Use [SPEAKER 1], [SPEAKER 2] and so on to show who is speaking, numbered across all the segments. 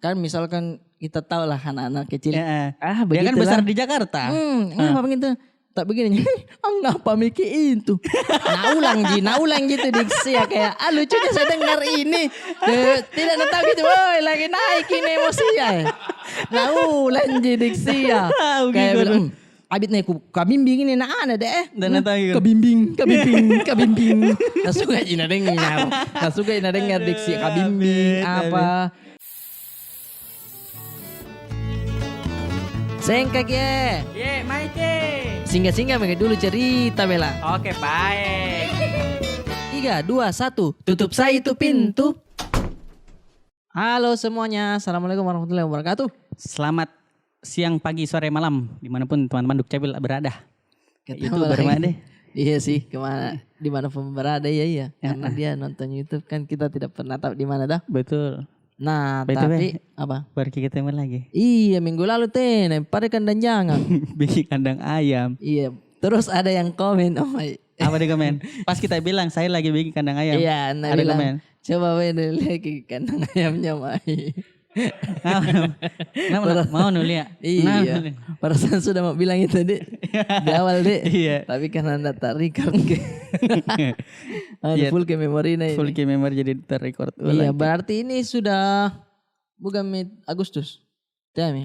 [SPEAKER 1] kan misalkan kita tahu lah anak-anak kecil.
[SPEAKER 2] Ya, dia
[SPEAKER 1] Begitulah.
[SPEAKER 2] kan besar di Jakarta.
[SPEAKER 1] Ngapa begitu? Tak begini. Ngapa mikir itu? Naulang gitu diksi ya kayak lucunya saya dengar ini. Tidak tahu gitu. Woi, lagi naik ini emosi ya. Naulang diksi ya. Kayak bilang, abit nih kabimbing ini ada deh.
[SPEAKER 2] Dan tahu
[SPEAKER 1] kabimbing. Nasuka ina dengar diksi kabimbing apa. Sengkak ya.
[SPEAKER 2] Ye, Maike.
[SPEAKER 1] Singgah-singgah mereka dulu cerita Bella.
[SPEAKER 2] Oke, baik.
[SPEAKER 1] 3, 2, 1. Tutup saya itu pintu. Halo semuanya. Assalamualaikum warahmatullahi wabarakatuh.
[SPEAKER 2] Selamat siang, pagi, sore, malam. Dimanapun teman-teman Dukcapil berada.
[SPEAKER 1] Itu
[SPEAKER 2] berada.
[SPEAKER 1] Iya sih, dimanapun berada ya. Karena dia nonton YouTube kan kita tidak pernah tahu di mana dah.
[SPEAKER 2] Betul.
[SPEAKER 1] Nah,
[SPEAKER 2] Betul,
[SPEAKER 1] tapi apa?
[SPEAKER 2] Baru kita lagi.
[SPEAKER 1] Iya, minggu lalu pada kandang jangan.
[SPEAKER 2] Bikin kandang ayam.
[SPEAKER 1] Iya, terus ada yang komen,
[SPEAKER 2] Apa dia komen? Pas kita bilang saya lagi bikin kandang ayam.
[SPEAKER 1] Iya,
[SPEAKER 2] ada
[SPEAKER 1] bilang,
[SPEAKER 2] komen.
[SPEAKER 1] Coba lagi kandang ayamnya Mai.
[SPEAKER 2] Mau nulis ya?
[SPEAKER 1] Iya. Perasaan sudah mau bilang itu di awal deh.
[SPEAKER 2] Iya.
[SPEAKER 1] Tapi kan anda tak record ke.
[SPEAKER 2] Iya.
[SPEAKER 1] Full ke memori nih.
[SPEAKER 2] Full key memory jadi terrecord ulang.
[SPEAKER 1] Iya, berarti ini sudah bukan Agustus.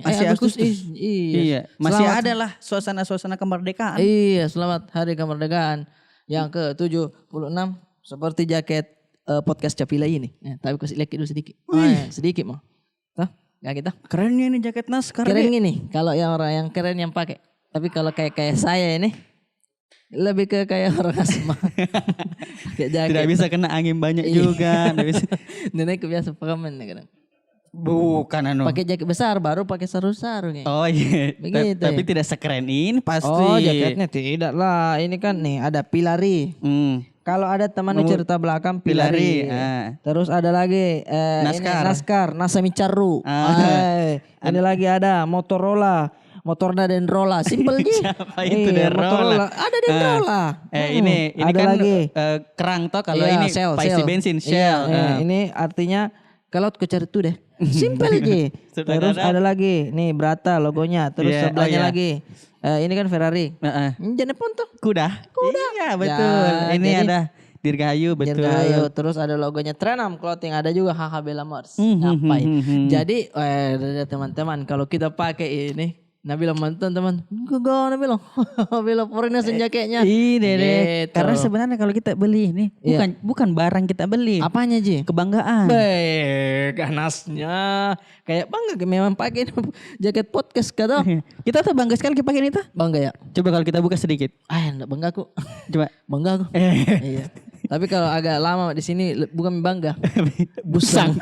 [SPEAKER 2] Masih Agustus.
[SPEAKER 1] Iya.
[SPEAKER 2] Masih ada lah suasana kemerdekaan.
[SPEAKER 1] Iya, selamat hari kemerdekaan yang ke-76 seperti jaket podcast Capila ini. Tapi aku lihat dulu sedikit. Sedikit mah. Gak kita.
[SPEAKER 2] Kerennya ini jaket NASCAR.
[SPEAKER 1] Keren gini. Kalau yang orang yang keren yang pakai. Tapi kalau kayak saya ini lebih ke kayak orang asma. Pakai jaket.
[SPEAKER 2] Tidak bisa kena angin banyak juga.
[SPEAKER 1] Nenek biasa pakai kadang.
[SPEAKER 2] Bukan
[SPEAKER 1] Pakai jaket besar baru pakai sarung-sarung ya.
[SPEAKER 2] Oh iya.
[SPEAKER 1] Begitu.
[SPEAKER 2] Tapi tidak sekeren ini pasti.
[SPEAKER 1] Oh jaketnya tidak lah. Ini kan nih ada pilari. Kalau ada teman cerita belakang pilari. Terus ada lagi NASCAR, Nasami Caru. Ini lagi ada Motorola, Motorna Dendrola. Simple ji.
[SPEAKER 2] Siapa itu Dendrola?
[SPEAKER 1] Ada Dendrola.
[SPEAKER 2] Ini
[SPEAKER 1] ada
[SPEAKER 2] kan
[SPEAKER 1] lagi.
[SPEAKER 2] kerang toh kalau ini paisi bensin Shell.
[SPEAKER 1] Ini artinya kalau aku cari tuh deh. Simple ji. Terus ada lagi nih Brata logonya. Terus sebelahnya lagi. Ini kan Ferrari. Jangan ponto.
[SPEAKER 2] Kuda. Iya betul. Ini ada Dirgahayu betul.
[SPEAKER 1] Dirgahayu. Terus ada logonya Trenam Clothing. Ada juga HH Bella Mars. Ngapain? Jadi teman-teman kalau kita pakai ini. Nabila mantan teman. Gak Nabila. Nabila foreigner senjaketnya.
[SPEAKER 2] Iya deh. Karena sebenarnya kalau kita beli ini bukan barang kita beli.
[SPEAKER 1] Apanya Ji?
[SPEAKER 2] Kebanggaan.
[SPEAKER 1] Baik, ganasnya. Kayak bangga memang pakai jaket podcast kata.
[SPEAKER 2] Kita tuh bangga sekali pakai ini tuh.
[SPEAKER 1] Bangga ya.
[SPEAKER 2] Coba kalau kita buka sedikit.
[SPEAKER 1] Enggak bangga aku.
[SPEAKER 2] Coba.
[SPEAKER 1] Bangga aku. Iya. Tapi kalau agak lama di sini bukan bangga. Busang.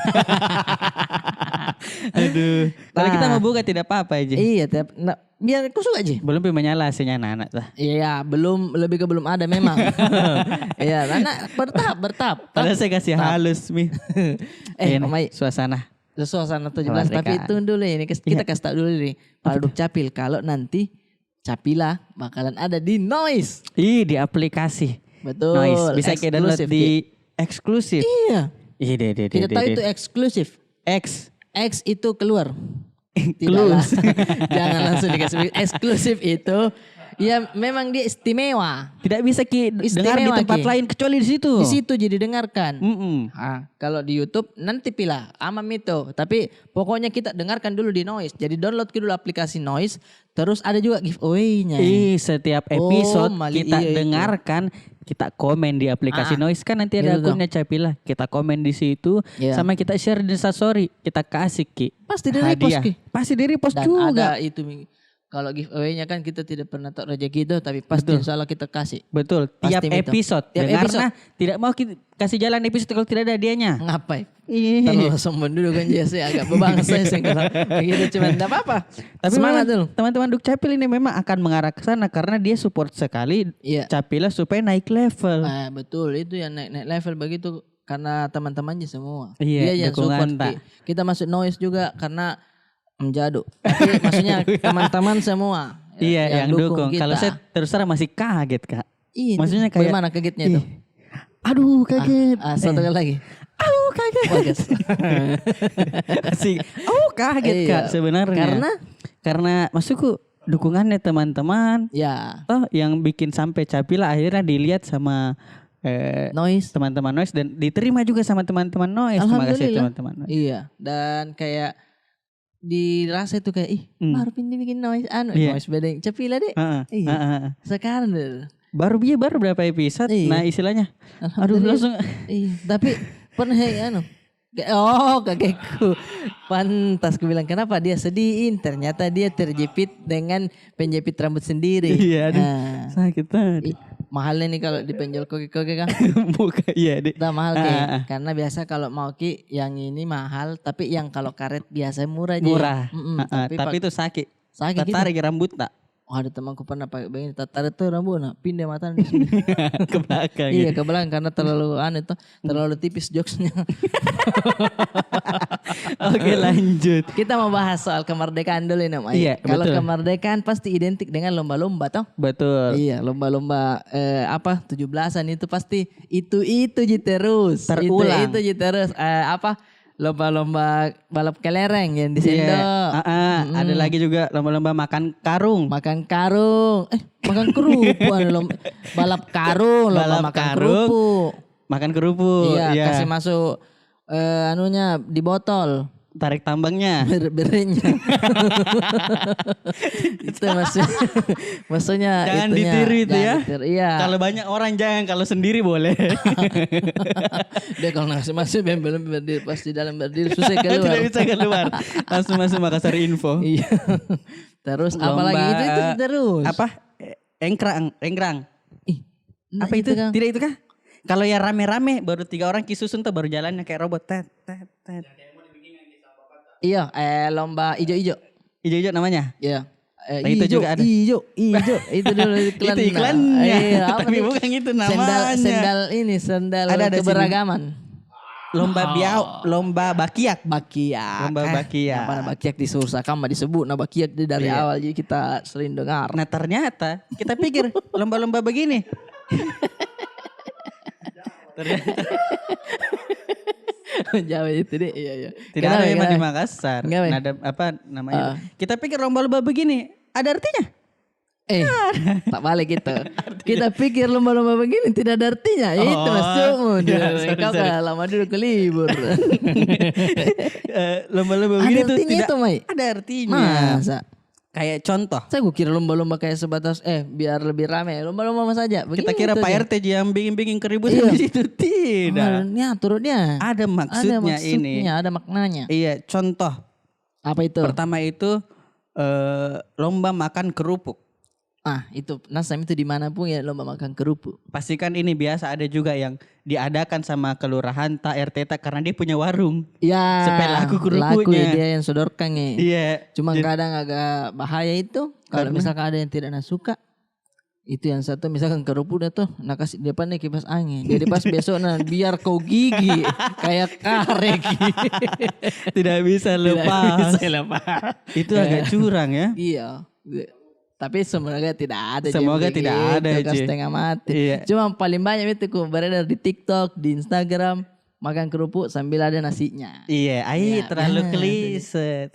[SPEAKER 2] Aduh. Kalau kita mau buka tidak apa-apa aja.
[SPEAKER 1] Iya, biar kusuk aja.
[SPEAKER 2] Belum menyala hasilnya anak-anak tuh.
[SPEAKER 1] Iya, lebih ke belum ada memang. Iya, anak bertahap.
[SPEAKER 2] Padahal saya kasih halus Mi. Suasana
[SPEAKER 1] 17 tapi itu dulu ini kita kasih tahu dulu nih. Pak Dukcapil kalau nanti Capila bakalan ada di Noise.
[SPEAKER 2] Di aplikasi.
[SPEAKER 1] Betul.
[SPEAKER 2] Noise. Bisa kita download di eksklusif.
[SPEAKER 1] Iya.
[SPEAKER 2] Kita
[SPEAKER 1] tahu itu eksklusif. X itu keluar. Tidaklah. Jangan langsung dikasih eksklusif itu. Ya memang dia istimewa.
[SPEAKER 2] Tidak bisa dengar di tempat lain kecuali di situ.
[SPEAKER 1] Di situ jadi dengarkan. Kalau di YouTube nanti pilih Amam itu. Tapi pokoknya kita dengarkan dulu di Noise. Jadi download dulu aplikasi Noise. Terus ada juga giveaway-nya.
[SPEAKER 2] Setiap episode kita dengarkan. Kita komen di aplikasi Noise kan nanti ada akunnya Capila. Kita komen di situ sama kita share di story. Kita kasih
[SPEAKER 1] pasti di repost
[SPEAKER 2] Pasti di repost
[SPEAKER 1] dan
[SPEAKER 2] juga.
[SPEAKER 1] Ada itu kalau giveaway-nya kan kita tidak pernah tahu rezeki itu tapi pasti insyaallah kita kasih.
[SPEAKER 2] Betul. Tiap episode. Karena tidak mau kita kasih jalan episode kalau tidak ada hadiahnya.
[SPEAKER 1] Ngapain? Terlalu sombong dulu kan saya agak bebangsa sih kalau gitu cuman enggak apa-apa.
[SPEAKER 2] Tapi semangat dulu. Teman-teman Dukcapil ini memang akan mengarah ke sana karena dia support sekali Capila supaya naik level.
[SPEAKER 1] Betul itu yang naik level begitu karena teman-temannya semua.
[SPEAKER 2] Dia
[SPEAKER 1] yang support kita masuk Noise juga karena menjadu. Tapi maksudnya teman-teman semua.
[SPEAKER 2] Iya yang dukung. Kalau saya terus terang masih kaget Kak.
[SPEAKER 1] Iya.
[SPEAKER 2] Maksudnya kayak
[SPEAKER 1] bagaimana kagetnya itu?
[SPEAKER 2] Aduh kaget.
[SPEAKER 1] Satu kali lagi. Bagus.
[SPEAKER 2] Asik. Kaget Kak sebenarnya. Karena maksudku dukungannya teman-teman.
[SPEAKER 1] Ya.
[SPEAKER 2] Toh yang bikin sampai Capila akhirnya dilihat sama
[SPEAKER 1] Noise.
[SPEAKER 2] teman-teman Noise dan diterima juga sama teman-teman Noise. Terima kasih teman-teman Noise.
[SPEAKER 1] Iya, dan kayak dirasa itu kayak baru pindah bikin Noise Noise beda Capila deh. Sekarang deh.
[SPEAKER 2] Baru berapa episode? Nah istilahnya. Aduh langsung.
[SPEAKER 1] Tapi pernah kakekku pantas ku bilang kenapa dia sedihin, ternyata dia terjepit dengan penjepit rambut sendiri.
[SPEAKER 2] Iya sakit banget.
[SPEAKER 1] Mahalnya nih kalau dipenjol koki-koki kan.
[SPEAKER 2] Bukan
[SPEAKER 1] Udah mahal karena biasa kalau mau ki yang ini mahal, tapi yang kalau karet biasa murah aja.
[SPEAKER 2] Tapi itu sakit
[SPEAKER 1] Tertarik
[SPEAKER 2] rambut tak?
[SPEAKER 1] Ada temanku pernah pakai begini, tertarik tuh rambut pindah mata di sini.
[SPEAKER 2] Ke belakang.
[SPEAKER 1] Iya ke belakang karena terlalu tipis jokesnya.
[SPEAKER 2] Oke lanjut.
[SPEAKER 1] Kita mau bahas soal kemerdekaan dulu namanya.
[SPEAKER 2] Iya,
[SPEAKER 1] kalau
[SPEAKER 2] betul.
[SPEAKER 1] Kemerdekaan pasti identik dengan lomba-lomba toh.
[SPEAKER 2] Betul.
[SPEAKER 1] Iya lomba-lomba 17-an itu pasti itu terus.
[SPEAKER 2] Terulang.
[SPEAKER 1] Itu terus lomba-lomba balap kelereng yang di sendok.
[SPEAKER 2] Ada lagi juga lomba-lomba makan karung.
[SPEAKER 1] Makan kerupuk ada lomba balap karung, lomba makan kerupuk.
[SPEAKER 2] Makan kerupuk.
[SPEAKER 1] Iya, kasih masuk di botol.
[SPEAKER 2] Tarik tambangnya.
[SPEAKER 1] Berenya. Itu maksudnya
[SPEAKER 2] jangan
[SPEAKER 1] itunya,
[SPEAKER 2] ditiru itu ya.
[SPEAKER 1] Iya.
[SPEAKER 2] Kalau banyak orang jangan, kalau sendiri boleh.
[SPEAKER 1] Dia kalau ngasih masuk belum berdiri pas di dalam berdiri susah keluar.
[SPEAKER 2] Tidak bisa keluar. Langsung masuk Makassar Info.
[SPEAKER 1] Iya. Terus apalagi itu terus.
[SPEAKER 2] Apa? Engkrang. Apa itu?
[SPEAKER 1] Kan?
[SPEAKER 2] Tidak itu kah? Kalau ya rame-rame baru 3 orang kisusun tuh baru jalannya kayak robot. Tet.
[SPEAKER 1] Iya, lomba ijo-ijo.
[SPEAKER 2] Ijo-ijo namanya?
[SPEAKER 1] Iya.
[SPEAKER 2] Itu juga ada.
[SPEAKER 1] Ijo. Itu dulu iklan.
[SPEAKER 2] Itu iklannya. Tapi
[SPEAKER 1] nih?
[SPEAKER 2] bukan itu namanya.
[SPEAKER 1] Sendal
[SPEAKER 2] ada
[SPEAKER 1] keberagaman.
[SPEAKER 2] Lomba bakiak. Lomba bakiak.
[SPEAKER 1] Apa bakiak di Sursakama disebut bakiak dari awal jadi kita sering dengar.
[SPEAKER 2] Nah ternyata kita pikir lomba-lomba begini. Ternyata
[SPEAKER 1] Jawa itu deh, iya.
[SPEAKER 2] Tidak ada memang di Makassar.
[SPEAKER 1] Nah,
[SPEAKER 2] ada apa namanya? Kita pikir lomba-lomba begini ada artinya.
[SPEAKER 1] Tak balik gitu. Kita pikir lomba-lomba begini tidak ada artinya. Itu maksudmu. Kau kan lama dulu ke libur.
[SPEAKER 2] Lomba-lomba begini tuh
[SPEAKER 1] tidak
[SPEAKER 2] itu, Mai. Ada artinya.
[SPEAKER 1] Masa?
[SPEAKER 2] Kayak contoh.
[SPEAKER 1] Saya kira lomba-lomba kayak sebatas biar lebih ramai. Lomba-lomba saja.
[SPEAKER 2] Kita kira Pak RT yang bikin keributan di situ. Tidak.
[SPEAKER 1] Turutnya.
[SPEAKER 2] Ada maksudnya ini.
[SPEAKER 1] Ada maknanya.
[SPEAKER 2] Iya, contoh.
[SPEAKER 1] Apa itu?
[SPEAKER 2] Pertama itu lomba makan kerupuk.
[SPEAKER 1] Itu Nasam itu dimanapun ya lomba makan kerupuk.
[SPEAKER 2] Pastikan ini biasa ada juga yang diadakan sama kelurahan RT karena dia punya warung.
[SPEAKER 1] Iya.
[SPEAKER 2] Supaya laku kerupuknya.
[SPEAKER 1] Laku ya dia yang sodorkan ya.
[SPEAKER 2] Iya.
[SPEAKER 1] Cuma kadang agak bahaya itu. Kalau misalkan ada yang tidak suka. Itu yang satu misalkan kerupuknya tuh kasih depannya kipas angin. Jadi pas besok biar kau gigi kayak karek.
[SPEAKER 2] Tidak bisa lepas. Itu agak curang ya.
[SPEAKER 1] Iya. Tapi semoga tidak ada.
[SPEAKER 2] Semoga tidak ada.
[SPEAKER 1] Setengah mati.
[SPEAKER 2] Iya.
[SPEAKER 1] Cuma paling banyak itu beredar di TikTok, di Instagram. Makan kerupuk sambil ada nasinya.
[SPEAKER 2] Iya, terlalu klise.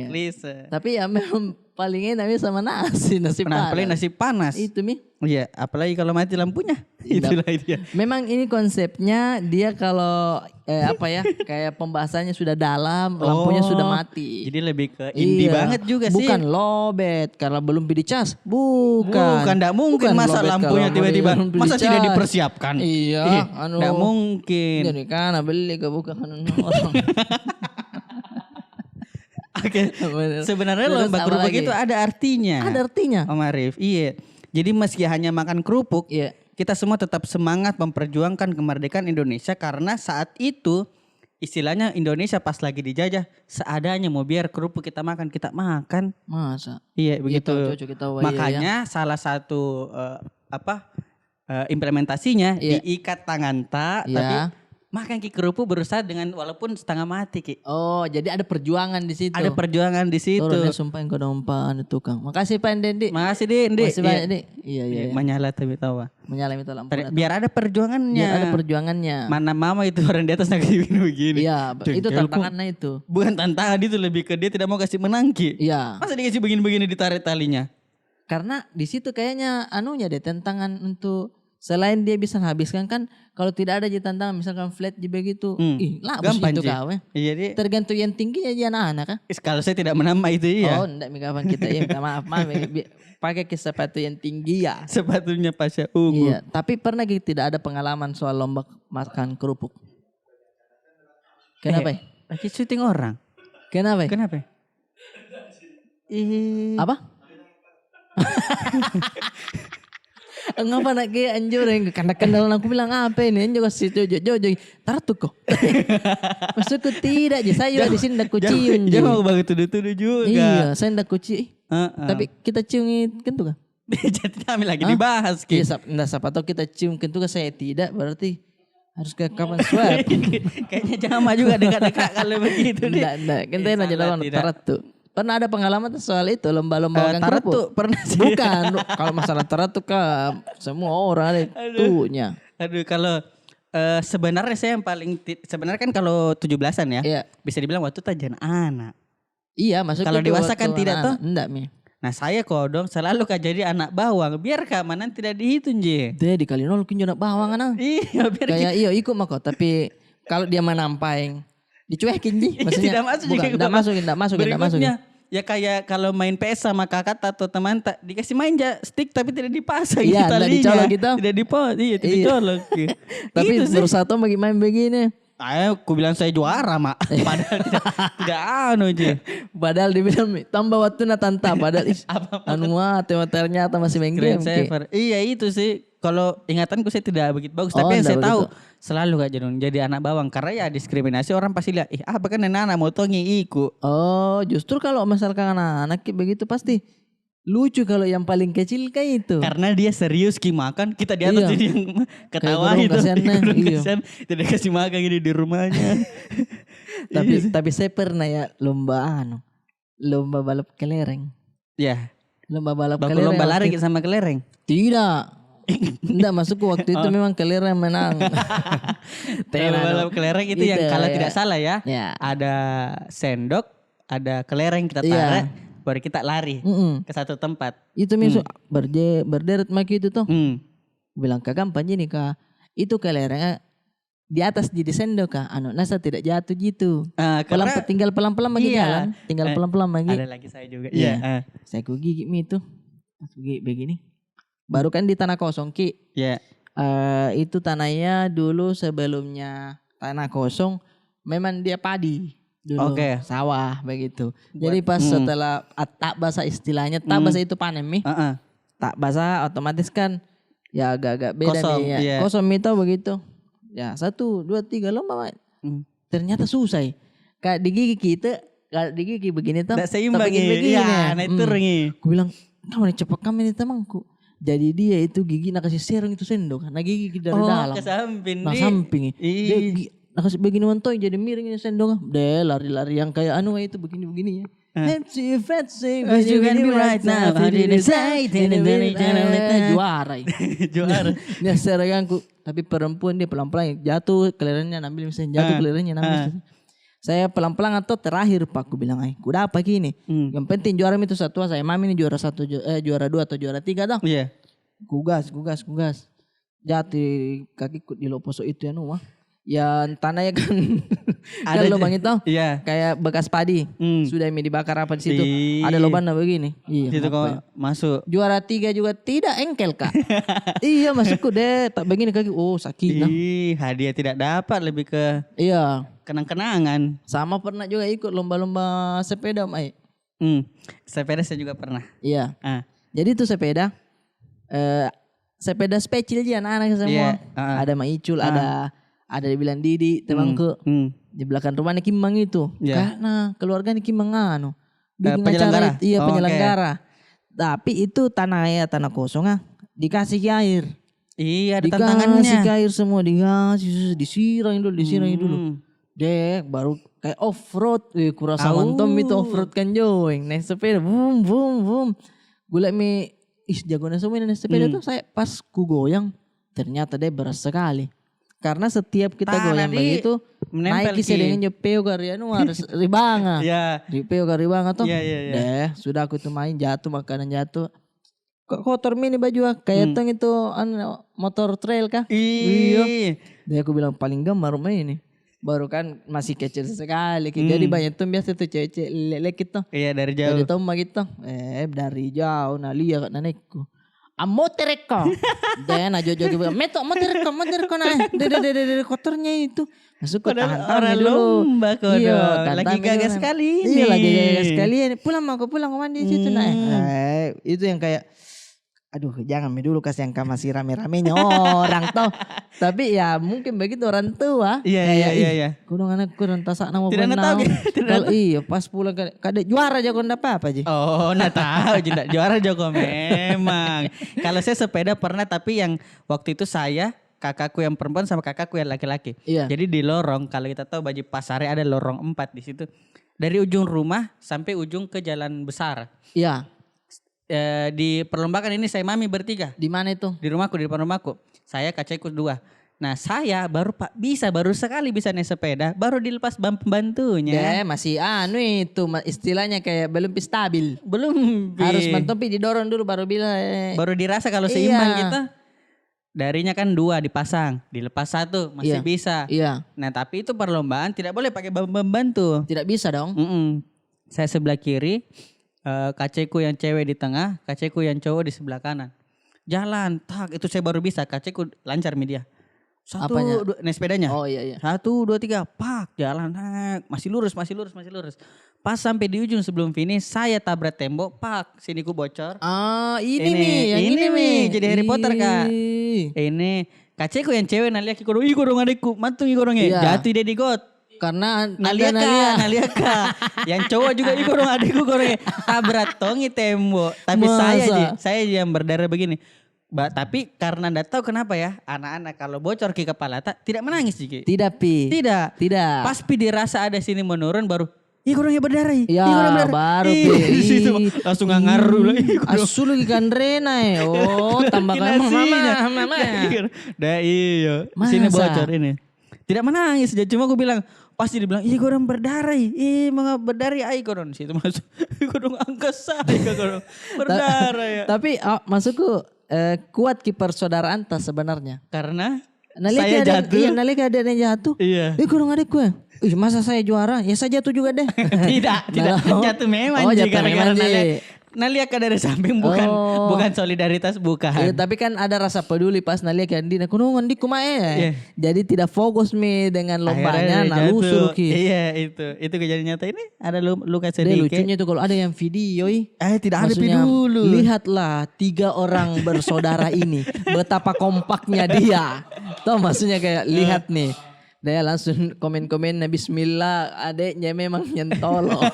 [SPEAKER 2] Klise.
[SPEAKER 1] Tapi ya memang paling enak sama nasi panas.
[SPEAKER 2] Paling nasi panas.
[SPEAKER 1] Itu Mi.
[SPEAKER 2] Iya, apalagi kalau mati lampunya. Itulah dia.
[SPEAKER 1] Memang ini konsepnya dia kalau kayak pembahasannya sudah dalam, lampunya sudah mati.
[SPEAKER 2] Jadi lebih ke indie banget juga sih.
[SPEAKER 1] Bukan lobet karena belum dicas. Bukan,
[SPEAKER 2] enggak mungkin masa lampunya tiba-tiba. Masa tidak dipersiapkan?
[SPEAKER 1] Iya,
[SPEAKER 2] enggak mungkin.
[SPEAKER 1] Jadi kan beli ke bukan orang.
[SPEAKER 2] Oke. Sebenarnya lomba kerupuk itu ada artinya.
[SPEAKER 1] Ada artinya.
[SPEAKER 2] Om Arif. Iya. Jadi meski hanya makan kerupuk, kita semua tetap semangat memperjuangkan kemerdekaan Indonesia karena saat itu istilahnya Indonesia pas lagi dijajah seadanya mau biar kerupuk kita makan.
[SPEAKER 1] Masa?
[SPEAKER 2] Iya begitu.
[SPEAKER 1] Kita
[SPEAKER 2] makanya salah satu implementasinya diikat tangan tapi makan ki kerupuk berusaha dengan walaupun setengah mati ki.
[SPEAKER 1] Oh, jadi ada perjuangan di situ.
[SPEAKER 2] Ada perjuangan di situ.
[SPEAKER 1] Turunnya sumpah engkau dompan tukang. Makasih Pak Dendi.
[SPEAKER 2] Makasih Dik.
[SPEAKER 1] Makasih banyak Dik. Iya.
[SPEAKER 2] Menyala tapi tawa.
[SPEAKER 1] Menyala itu lampu.
[SPEAKER 2] Biar ada perjuangannya.
[SPEAKER 1] Biar ada perjuangannya.
[SPEAKER 2] Mana mama itu orang di atas lagi begini.
[SPEAKER 1] Iya, itu tantangannya itu.
[SPEAKER 2] Bukan tantangan itu, lebih ke dia tidak mau kasih menang ki.
[SPEAKER 1] Iya.
[SPEAKER 2] Masa dikasih begini-begini ditarik talinya?
[SPEAKER 1] Karena di situ kayaknya anunya deh tantangan untuk selain dia bisa habiskan kan kalau tidak ada aja tantangan misalkan flat juga gitu. Lah
[SPEAKER 2] gampang
[SPEAKER 1] itu
[SPEAKER 2] Ji.
[SPEAKER 1] kau.
[SPEAKER 2] Iya dia.
[SPEAKER 1] Tergantung yang tinggi aja anak-anak kan.
[SPEAKER 2] Kalau saya tidak menambah itu iya.
[SPEAKER 1] Oh, enggak kapan kita ya minta maaf pakai ke sepatu yang tinggi ya.
[SPEAKER 2] Sepatunya Pasha Ungu.
[SPEAKER 1] Iya, tapi pernah gitu tidak ada pengalaman soal lomba makan kerupuk. Kenapa?
[SPEAKER 2] Lagi syuting orang.
[SPEAKER 1] Kenapa?
[SPEAKER 2] Kenapa?
[SPEAKER 1] Apa? Ngapa nak ke anjur yang kendal aku bilang apa ini anjur kasih jojo tartuk kok. Maksudku tidak aja saya juga di sini ndak kucium.
[SPEAKER 2] Jangan mau banget tuduh-tuduh juga.
[SPEAKER 1] Iya, saya ndak kucium. Tapi kita cium kentu kan?
[SPEAKER 2] Jadi kami lagi dibahas ki.
[SPEAKER 1] Iya, siapa tahu kita cium kentu kan saya tidak berarti harus ke kapan swab.
[SPEAKER 2] Kayaknya jangan juga dekat-dekat kalau begitu nih.
[SPEAKER 1] Enggak. Kita aja lawan taratu. Pernah ada pengalaman soal itu lomba-lomba makan kerupuk?
[SPEAKER 2] Taratu pernah sih.
[SPEAKER 1] Bukan. Kalau masalah taratu kan semua orang ada tuhnya.
[SPEAKER 2] Aduh kalau sebenarnya saya yang paling sebenarnya kan kalau 17-an ya.
[SPEAKER 1] Iya.
[SPEAKER 2] Bisa dibilang waktu tajan anak.
[SPEAKER 1] Iya, maksudnya
[SPEAKER 2] kalau dewasa kan tidak toh.
[SPEAKER 1] Enggak, Mi.
[SPEAKER 2] Nah saya kodong selalu kan jadi anak bawang biar keamanan tidak dihitung je.
[SPEAKER 1] Deh di kali nol kunjung anak bawang kan.
[SPEAKER 2] Iya biar
[SPEAKER 1] kayak iya ikut mako tapi kalau dia menampaing dicuekin ji maksudnya.
[SPEAKER 2] Tidak masuk juga.
[SPEAKER 1] Tidak masuk.
[SPEAKER 2] Ya kayak kalau main PS sama kakak atau teman dikasih main stick tapi tidak dipasang
[SPEAKER 1] iya,
[SPEAKER 2] talinya.
[SPEAKER 1] Dicolok gitu.
[SPEAKER 2] Tidak dipot, tidak dicolok.
[SPEAKER 1] Tapi berusaha tuh bagi main begini.
[SPEAKER 2] Aku bilang saya juara mak. Padahal tidak anu aja.
[SPEAKER 1] Padahal dibilang tambah waktu na tanta. Padahal anu ternyata masih main game.
[SPEAKER 2] Iya itu sih. Kalau ingatanku saya tidak begitu bagus. Tapi yang saya tahu selalu gak jadi anak bawang. Karena ya diskriminasi orang pasti lihat. Apa kan anak mau tongi ikut.
[SPEAKER 1] Oh justru kalau misalkan anak-anak begitu pasti lucu kalau yang paling kecil kayak itu.
[SPEAKER 2] Karena dia serius makan. Kita di atas jadi yang ketawa itu. Iya. Tidak kasih makan gini di rumahnya.
[SPEAKER 1] tapi saya pernah ya lomba balap kelereng.
[SPEAKER 2] Ya.
[SPEAKER 1] Lomba balap kelereng.
[SPEAKER 2] Lomba lari sama kelereng.
[SPEAKER 1] Tidak. Enggak masukku waktu itu memang kelereng menang.
[SPEAKER 2] Balap kelereng itu yang kalau tidak salah ya. Ada sendok, ada kelereng kita tarik, baru kita lari ke satu tempat.
[SPEAKER 1] Itu misal berderet maki itu tuh. Bilang gampang nih kak. Itu kelereng di atas jadi sendok kak. Nasa tidak jatuh gitu. Tinggal pelan-pelan lagi jalan. Tinggal pelan-pelan lagi.
[SPEAKER 2] Ada lagi saya juga. Iya.
[SPEAKER 1] Saya gigi itu. Gigi begini. Baru kan di tanah kosong Ki.
[SPEAKER 2] Iya.
[SPEAKER 1] Itu tanahnya dulu sebelumnya tanah kosong memang dia padi dulu. Sawah begitu. Jadi pas setelah tak basah istilahnya, tak basah itu panen Mi. Tak basah otomatis kan ya agak-agak beda
[SPEAKER 2] kosong,
[SPEAKER 1] nih ya.
[SPEAKER 2] Yeah.
[SPEAKER 1] Kosong itu begitu. Ya 1, 2, 3 lomba. Ternyata susah. Kayak di gigi kita, kayak di gigi begini tuh.
[SPEAKER 2] Tidak seimbang ya. Nah itu rengi.
[SPEAKER 1] Aku bilang, kamu nih cepat kami nih temanku. Jadi dia itu gigi nak kasih serong itu sendok. Nah gigi dari dalam.
[SPEAKER 2] Ke samping.
[SPEAKER 1] Nah samping. Dia nak kasih begini wantoy jadi miring ini sendok. Deh lari-lari yang kayak anu itu begini-begini ya. Fancy,
[SPEAKER 2] as you can be right now. How did you say?
[SPEAKER 1] Juara.
[SPEAKER 2] Juara.
[SPEAKER 1] Dia serangku. Tapi perempuan dia pelan-pelan jatuh kelerengnya ambil misalnya jatuh kelerengnya ambil. Saya pelan-pelan atau terakhir Pak aku bilang kuda apa gini. Yang penting juara itu satu saya mami ini juara 1 juara 2 atau juara 3 dong.
[SPEAKER 2] Iya.
[SPEAKER 1] Kugas. Jatuh kaki di loposo itu ya mah. Yang tanahnya kan ada lubang itu.
[SPEAKER 2] Iya.
[SPEAKER 1] Kayak bekas padi. Sudah dibakar apa di situ. Ada lubang begini. Iya.
[SPEAKER 2] Situ kok masuk.
[SPEAKER 1] Juara 3 juga tidak engkel Kak. Iya masukku deh tak begini kaki. Oh sakit.
[SPEAKER 2] Hadiah tidak dapat lebih ke
[SPEAKER 1] iya.
[SPEAKER 2] Kenang-kenangan.
[SPEAKER 1] Sama pernah juga ikut lomba-lomba sepeda Mai.
[SPEAKER 2] Sepeda saya juga pernah.
[SPEAKER 1] Iya. Jadi itu sepeda. Sepeda spesial aja anak-anak semua. Ada Maicul, ada dibilang Didi temanku. Di belakang rumahnya Kimang itu. Karena keluarganya Kimang bikin
[SPEAKER 2] penyelenggara.
[SPEAKER 1] Penyelenggara. Tapi itu tanah kosong dikasih air.
[SPEAKER 2] Iya, ada
[SPEAKER 1] Dikasih
[SPEAKER 2] tantangannya.
[SPEAKER 1] ke air semua, disiram dulu. Dek, baru kayak off-road. Kurasa mantap itu off-road kan joing. Naik sepeda, boom. Gula jagoan semua naik sepeda tuh saya pas ku goyang. Ternyata dia berat sekali. Karena setiap kita goyang begitu, naik sedengin jepeo karian harus ribanga.
[SPEAKER 2] Iya.
[SPEAKER 1] Jepeo karibanga tuh.
[SPEAKER 2] Iya.
[SPEAKER 1] Deh, sudah aku tuh main jatuh, makanan jatuh. Kok kotor mini baju kayak teng itu motor trail kah? Iya. Dia aku bilang paling gambar rumah ini. Baru kan masih kecil sekali. Jadi banyak tuh biasa tuh cewek-cewek lelek gitu.
[SPEAKER 2] Iya, dari jauh.
[SPEAKER 1] Dari tomah gitu. Dari jauh nah lihat nanekku. Motoreko. Dan ajo-ajo bilang, motoreko nah. Dari kotornya itu. Masuk ke tahan dulu.
[SPEAKER 2] Lomba kok lagi gagah sekali.
[SPEAKER 1] Iya, lagi gagah sekali. Pulang mandi situ nah. Itu yang kayak aduh jangan dulu kasih yang masih rame-ramenya orang toh. Tapi ya mungkin begitu orang tua.
[SPEAKER 2] Iya.
[SPEAKER 1] Kurang anak kurang tasak nama
[SPEAKER 2] tidak
[SPEAKER 1] benau.
[SPEAKER 2] tahu.
[SPEAKER 1] Kalau iya pas pulang kada juara jago apa Ji.
[SPEAKER 2] Oh, tahu tidak juara jago memang. Kalau saya sepeda pernah tapi yang waktu itu saya kakakku yang perempuan sama kakakku yang laki-laki.
[SPEAKER 1] Iya.
[SPEAKER 2] Jadi di lorong kalau kita tahu Baji Pasare ada lorong 4 di situ. Dari ujung rumah sampai ujung ke jalan besar.
[SPEAKER 1] Iya.
[SPEAKER 2] Di perlombakan ini saya mami bertiga.
[SPEAKER 1] Di mana itu?
[SPEAKER 2] Di rumahku, di depan rumahku. Saya kakekku 2. Nah saya baru sekali bisa naik sepeda, baru dilepas pembantunya.
[SPEAKER 1] Masih itu istilahnya kayak belum stabil.
[SPEAKER 2] Belum.
[SPEAKER 1] Harus mentopi didorong dulu baru bila.
[SPEAKER 2] Baru dirasa kalau seimbang gitu. Darinya kan 2 dipasang, dilepas 1 masih bisa.
[SPEAKER 1] Iya.
[SPEAKER 2] Nah tapi itu perlombaan tidak boleh pakai pembantu.
[SPEAKER 1] Tidak bisa dong.
[SPEAKER 2] Saya sebelah kiri. Kakekku yang cewek di tengah, kakekku yang cowok di sebelah kanan. Jalan, itu saya baru bisa. Kakekku lancar media. 1, 2, naik sepedanya.
[SPEAKER 1] Oh iya.
[SPEAKER 2] 1, 2, 3, jalan, masih lurus. Pas sampai di ujung sebelum finish, saya tabrak tembok, sini ku bocor.
[SPEAKER 1] Ini nih.
[SPEAKER 2] Jadi Harry Potter kak. Ini kakekku yang cewek naliak korong adikku, mantung korongnya, jatuh dia di got.
[SPEAKER 1] Karena
[SPEAKER 2] Naliaka. Yang cowok juga dong adikku gorengnya. Tabrak tongi tembok. Tapi saya yang berdarah begini. Tapi karena enggak tahu kenapa ya. Anak-anak kalau bocor ke kepala tidak menangis Jiki.
[SPEAKER 1] Tidak.
[SPEAKER 2] Pas dirasa ada sini menurun baru. Gorongnya berdarah.
[SPEAKER 1] Ya baru
[SPEAKER 2] Pi. Langsung ngaruh lah.
[SPEAKER 1] Asul lagi kan Rena tambahkan mama.
[SPEAKER 2] Dah iya. Sini bocor ini. Tidak menangis aja, cuma aku bilang pasti dibilang gorong berdarah, mga berdarah gorong situ masuk gorong angkasa gorong berdarah ya.
[SPEAKER 1] Tapi maksudku kuat persaudaraan tas sebenarnya
[SPEAKER 2] karena
[SPEAKER 1] saya jatuh. Nalika ada yang jatuh.
[SPEAKER 2] Iya.
[SPEAKER 1] Gorong adikku. Masa saya juara? Ya saya jatuh juga deh.
[SPEAKER 2] tidak jatuh memang.
[SPEAKER 1] Jatuh memang.
[SPEAKER 2] Naliak dari samping bukan solidaritas bukan.
[SPEAKER 1] Tapi kan ada rasa peduli pas naliak kan dina kunungan di kumae. Jadi tidak fokus dengan lombanya suruh ki.
[SPEAKER 2] Iya itu kejadian nyata ini ada luka sedikit.
[SPEAKER 1] Lucunya itu kalau ada yang video
[SPEAKER 2] tidak ada dulu.
[SPEAKER 1] Lihatlah 3 orang bersaudara ini betapa kompaknya dia. Tahu maksudnya kayak lihat nih. Dia langsung komen-komen bismillah adeknya memang nyentolo.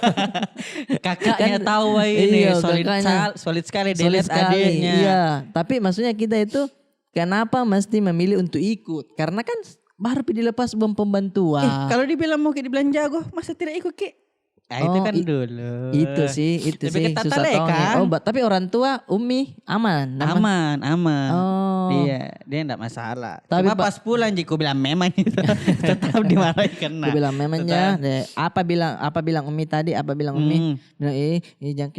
[SPEAKER 2] Kakaknya tahu ini solid sekali dia lihat adeknya.
[SPEAKER 1] Iya, tapi maksudnya kita itu kenapa mesti memilih untuk ikut? Karena kan baru dilepas pembantuan.
[SPEAKER 2] Kalau dibilang mau dibilang jago, masa tidak ikut Ki? Itu kan dulu.
[SPEAKER 1] Itu sih susah tahu. Tapi orang tua Umi aman.
[SPEAKER 2] Aman. Iya, dia enggak masalah.
[SPEAKER 1] Tapi
[SPEAKER 2] cuma pas pulang Jiku bilang memang itu tetap dimarahi kena.
[SPEAKER 1] Aku bilang memangnya apa bilang Umi tadi? Apa bilang Umi? Bilang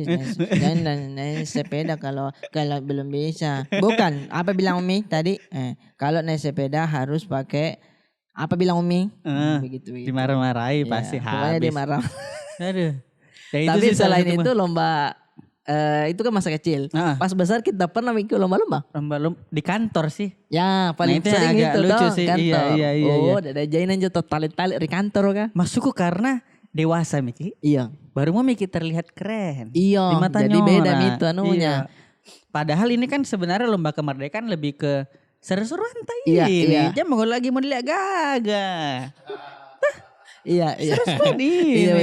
[SPEAKER 1] jangan naik sepeda kalau belum bisa. Bukan, apa bilang Umi tadi? Kalau naik sepeda harus pakai apa bilang Umi? Begitu.
[SPEAKER 2] Dimarah-marahi pasti habis.
[SPEAKER 1] Pokoknya dia marah.
[SPEAKER 2] Aduh.
[SPEAKER 1] Tapi selain itu lomba itu kan masa kecil. Pas besar kita pernah ikut lomba-lomba.
[SPEAKER 2] Lomba di kantor sih.
[SPEAKER 1] Ya paling sering itu
[SPEAKER 2] lucu sih.
[SPEAKER 1] Kantor.
[SPEAKER 2] Iya.
[SPEAKER 1] Ada jainan jatuh tali-tali di kantor kan.
[SPEAKER 2] Masukku karena dewasa Miki.
[SPEAKER 1] Iya.
[SPEAKER 2] Baru mau Miki terlihat keren.
[SPEAKER 1] Iya.
[SPEAKER 2] Di mata
[SPEAKER 1] jadi beda itu anunya.
[SPEAKER 2] Padahal ini kan sebenarnya lomba kemerdekaan lebih ke seru-seruan
[SPEAKER 1] Iya.
[SPEAKER 2] Jangan mau lagi mau dilihat gagah.
[SPEAKER 1] Iya.
[SPEAKER 2] Seru sekali.
[SPEAKER 1] Iya